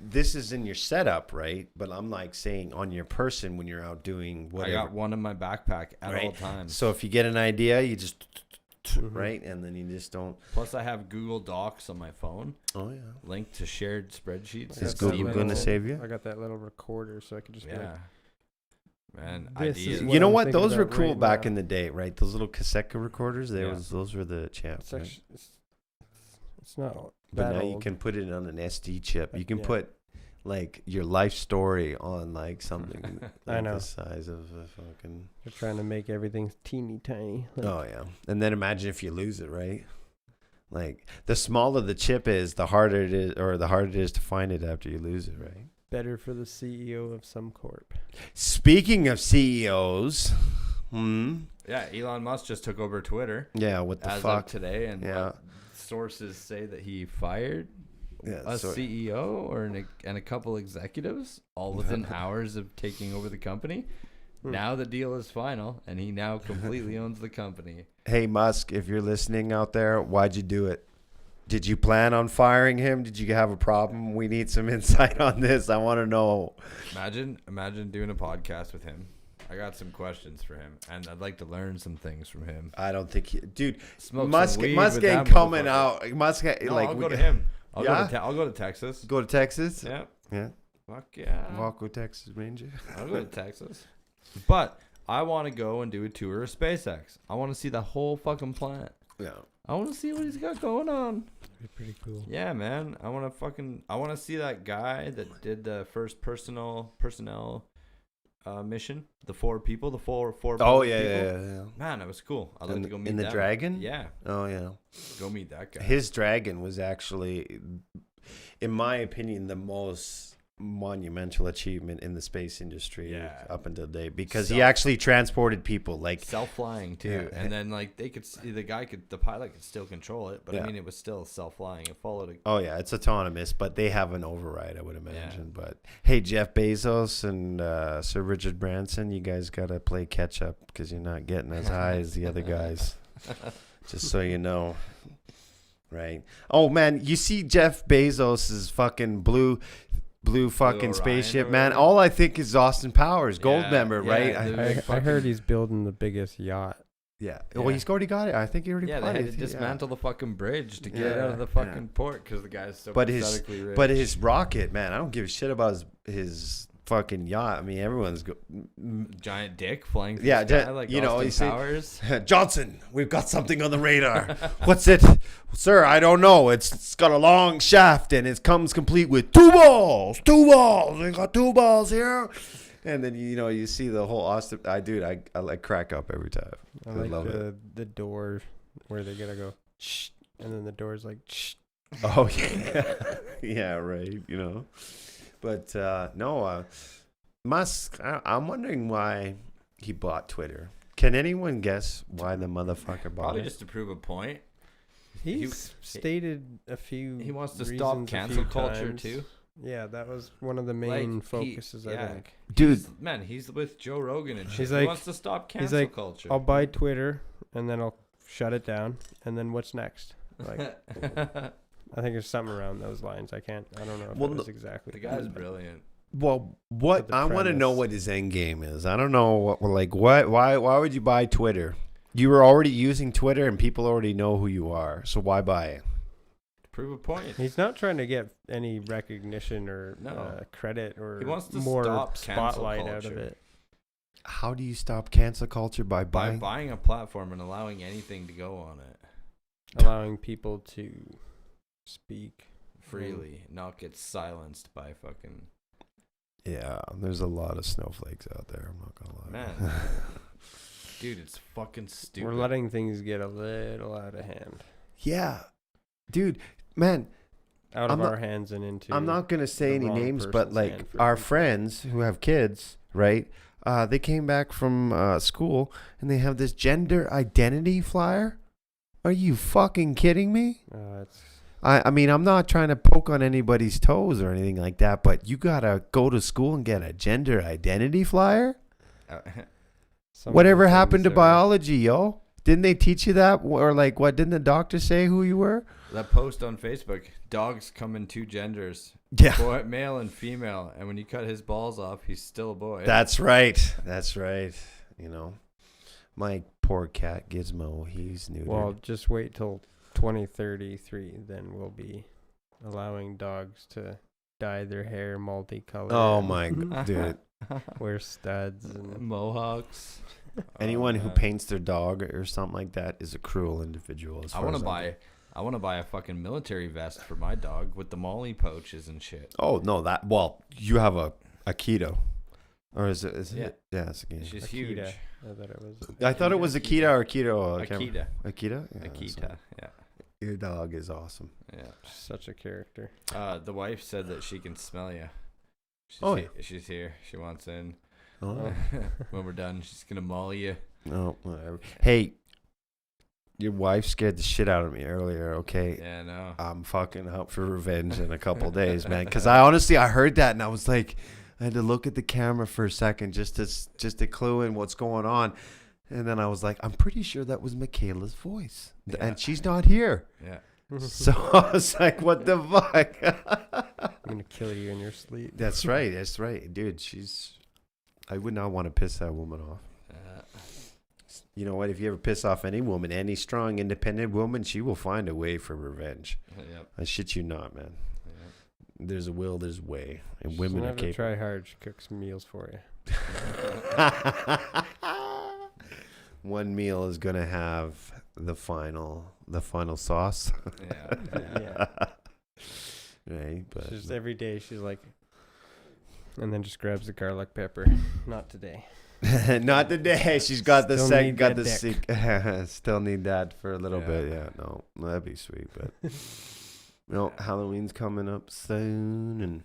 This is in your setup, right? But I'm like saying on your person when you're out doing whatever. I got one in my backpack at right? all times. So if you get an idea, you just right, and then you just don't. Plus, I have Google Docs on my phone. Oh yeah. Linked to shared spreadsheets. Is Google going to save you? I got that little recorder, so I could just be like, Man, This ideas. is You know I'm what? thinking Those were about cool right back now. in the day, right? Those little cassette recorders. Yeah. Those were the champs. it's Right? actually it's not But that now old. you can put it on an SD chip. You can Yeah. put like your life story on like something I like know. the size of a fucking. They're trying to make everything teeny tiny. Like, Oh yeah, and then imagine if you lose it, right? Like the smaller the chip is, the harder it is, or the harder it is to find it after you lose it, right? better for the CEO of some corp. Speaking of CEOs, Yeah, Elon Musk just took over Twitter yeah, what the as fuck? of today, and Yeah. sources say that he fired Yeah, a so- CEO and a couple executives all within hours of taking over the company. Now the deal is final, and he now completely owns the company. Hey Musk, if you're listening out there, why'd you do it? Did you plan on firing him? Did you have a problem? We need some insight on this. I want to know. Imagine doing a podcast with him. I got some questions for him, and I'd like to learn some things from him. I don't think Smoke some Musk weed ain't with that coming motherfucker. out. Musk No, like I'll go to him. I'll go to Texas. Go to Texas. Yeah. Yeah. Fuck yeah. Walk with Texas Ranger. I'll go to Texas. But I want to go and do a tour of SpaceX. I want to see the whole fucking planet. Yeah. I want to see what he's got going on. Pretty cool. Yeah, man. I want to see that guy that did the first personnel mission. The four people. Oh people. yeah. Man, that was cool. I'd like to go meet in the that. dragon. Yeah. Oh yeah. Go meet that guy. His dragon was actually, in my opinion, the most monumental achievement in the space industry up until today, because he actually transported people, like self-flying too, and then like the pilot could still control it, but I mean it was still self-flying. It followed. Oh yeah, it's autonomous, but they have an override, I would imagine. But hey, Jeff Bezos and Sir Richard Branson, you guys gotta play catch up because you're not getting as high as the other guys. Just so you know. Right. Oh man, you see Jeff Bezos's fucking blue fucking spaceship, man. All I think is Austin Powers, gold member, right? I heard he's building the biggest yacht. Yeah. Well, he's already got it. I think he already they bought had it. to dismantle the fucking bridge to get it out of the fucking port because the guy's so pathetically rich. But his rocket, man, I don't give a shit about his fucking yacht. I mean, everyone's giant dick flying through the sky like Austin Powers. Johnson, we've got something on the radar. What's it? Sir, I don't know. It's got a long shaft and it comes complete with two balls. We got 2 balls here. And then you see the whole Austin. I like crack up every time. I love the door where they gotta go, shh, and then the door's like, shh. Oh yeah, yeah, right. But no, Musk. I'm wondering why he bought Twitter. Can anyone guess why the motherfucker bought Probably it? just to prove a point. He's stated a few. He wants to stop cancel culture times. too. Yeah, that was one of the main focuses. I think. Dude, he's with Joe Rogan and shit. He's He wants to stop cancel culture. I'll buy Twitter and then I'll shut it down. And then what's next? Like, I think there's something around those lines. I don't know if it was exactly. The guy's brilliant. Well, what I want to know what his end game is. I don't know why would you buy Twitter? You were already using Twitter and people already know who you are. So why buy it? Prove a point. He's not trying to get any recognition or credit or he wants to more stop spotlight out of it. How do you stop cancel culture? By buying a platform and allowing anything to go on it. Allowing people to speak freely, not get silenced by fucking... Yeah, there's a lot of snowflakes out there. I'm not gonna lie. Man. Dude, it's fucking stupid. We're letting things get a little out of hand. Yeah. Dude, man. Out of our hands and into... I'm not going to say any names, but like our friends who have kids, right? They came back from school and they have this gender identity flyer. Are you fucking kidding me? I mean, I'm not trying to poke on anybody's toes or anything like that, but you got to go to school and get a gender identity flyer? Whatever happened to biology, yo? Didn't they teach you that? Or like, what, didn't the doctor say who you were? That post on Facebook, dogs come in 2 genders. Yeah. Boy, male and female. And when you cut his balls off, he's still a boy. That's right. That's right. My poor cat Gizmo, he's neutered. Well, just wait till 2033, then we'll be allowing dogs to dye their hair multicolored. Oh my god, dude. Wear studs and mohawks. Anyone who paints their dog or something like that is a cruel individual. I want to buy a fucking military vest for my dog with the Molly pouches and shit. Oh no, you have a Akita, or is it? Yeah, it's Akita. She's huge. I thought it was Akita or Akita. Akita. Akita. Yeah, Akita. Yeah. Your dog is awesome. Yeah. Such a character. The wife said that she can smell you. She's here. She wants in. Oh. When we're done, she's gonna maul you. Oh, whatever. Hey, your wife scared the shit out of me earlier. Okay. Yeah, no. I'm fucking up for revenge in a couple days, man. Because I heard that and I was like, I had to look at the camera for a second just to clue in what's going on. And then I was like, I'm pretty sure that was Michaela's voice. Yeah. And she's not here. Yeah. So I was like, what the fuck? I'm going to kill you in your sleep. That's right. That's right. Dude, I would not want to piss that woman off. You know what? If you ever piss off any woman, any strong, independent woman, she will find a way for revenge. Yep. I shit you not, man. Yep. There's a will, there's a way. And women are capable. Try hard. She cooks meals for you. One meal is going to have the final sauce. Yeah. Yeah. Right, but Just every day she's like, and then just grabs the garlic pepper. Not today. not today. She's got the Still second, need got that the dick. still need that for a little Yeah. bit. Yeah, no, that'd be sweet. But Halloween's coming up soon, and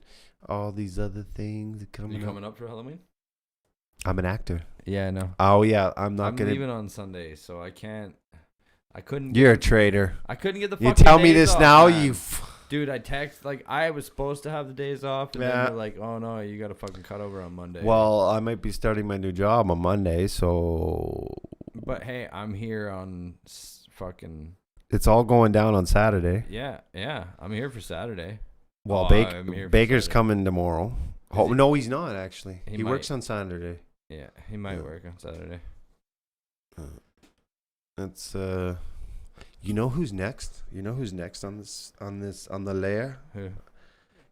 all these other things are You coming coming up. up for Halloween? I'm an actor. Yeah, I know. Oh yeah, I'm not I'm gonna. leaving on Sunday, so I can't. I couldn't. You're a traitor. I couldn't get the. You fucking tell me days this off, now, man. you. Dude, I text like I was supposed to have the days off, and Yeah. then they're like, "Oh no, you got to fucking cut over on Monday." Well, I might be starting my new job on Monday, so but hey, I'm here on fucking. it's all going down on Saturday. Yeah, I'm here for Saturday. Well, Oh, I'm here for Baker's Saturday. coming tomorrow. Is Oh he? no, he's not actually. He He works might. on Saturday. Yeah, he might Yeah. work on Saturday. It's you know who's next? You know who's next on the Lair? Who?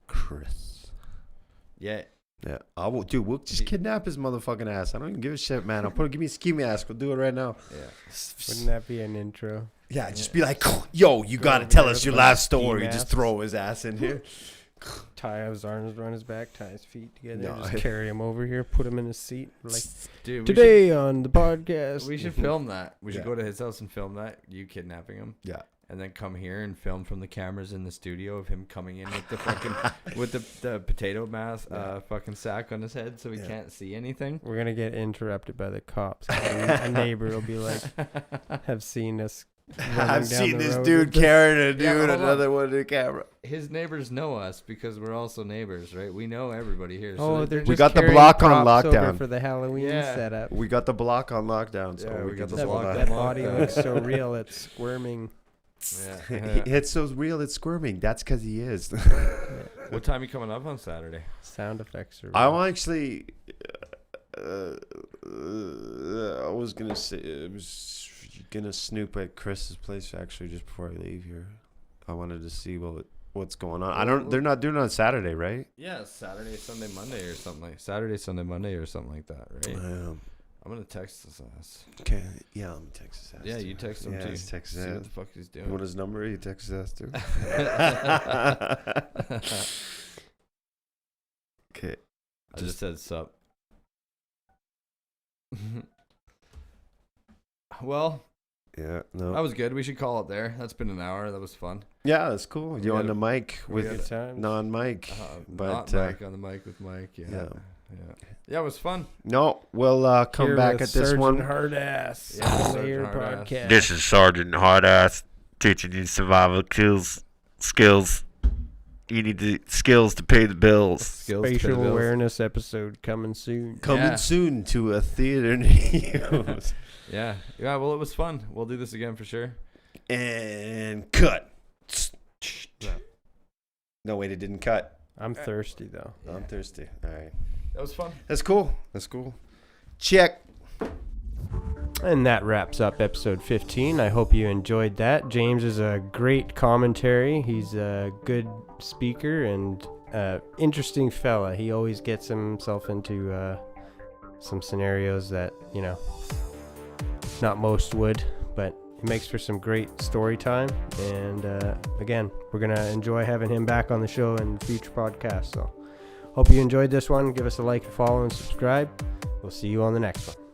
Chris. Yeah. Yeah, we'll just kidnap his motherfucking ass. I don't even give a shit, man. Give me a ski mask. We'll do it right now. Yeah. Wouldn't that be an intro? Yeah, just be like, yo, you Go gotta over tell there us with your a bunch of last ski story. Just masks. throw his ass in here. Tie his arms around his back, tie his feet together, No. just carry him over here, put him in his seat. Like, Dude, today on the podcast. we should film that. We should Yeah. go to his house and film that. You kidnapping him. Yeah. And then come here and film from the cameras in the studio of him coming in with the fucking with the potato mass fucking sack on his head so he Yeah. can't see anything. We're going to get interrupted by the cops. A neighbor will be like, have seen us. running I've down seen the this road dude with this." carrying a Yeah, dude, but hold on. another one to the camera. His neighbors know us because we're also neighbors, right? We know everybody here. Oh, So they're We just got the carrying block on props over lockdown. for the Halloween Yeah. setup. We got the block on lockdown, so Yeah, we got can the That, just block that on body lockdown. looks so real, it's squirming. yeah. It's so real, it's squirming. That's because he is. What time you coming up on Saturday? Sound effects are real. I'm actually. I was gonna say I was gonna snoop at Chris's place actually just before I leave here. I wanted to see what's going on. I don't. They're not doing it on Saturday, right? Yeah, Saturday, Sunday, Monday, or something like Saturday, Sunday, Monday, or something like that, right? I'm gonna text his ass. Okay. Yeah, I'm Texas ass. Yeah, too. you text him Yeah, too. it's Texas See what ass. the fuck he's You doing. want his number? You Texas ass too. Okay. I just said sup. Well, Yeah. that No. was good. We should call it there. That's been an hour. That was fun. Yeah, that's cool. We You on gotta- the mic we Good with times. non-mic, Not but Mike on the mic with Mike. Yeah. yeah. Yeah, it was fun. No, we'll come Here back with at this Sergeant one. Hardass. Yeah, on the Sergeant Lair Hardass. podcast. This is Sergeant Hardass teaching you survival skills. You need the skills to pay the bills. Skills to pay the Spatial bills. awareness episode coming soon. Coming Yeah. soon to a theater near you. Yeah. Yeah, well, it was fun. We'll do this again for sure. And cut. No, wait, it didn't cut. I'm thirsty though. I'm thirsty. All right. That was fun. That's cool. That's cool. Check. And that wraps up episode 15. I hope you enjoyed that. James is a great commentary. He's a good speaker and interesting fella. He always gets himself into some scenarios that, not most would, but it makes for some great story time. And again, we're going to enjoy having him back on the show in future podcasts. So hope you enjoyed this one. Give us a like, follow, and subscribe. We'll see you on the next one.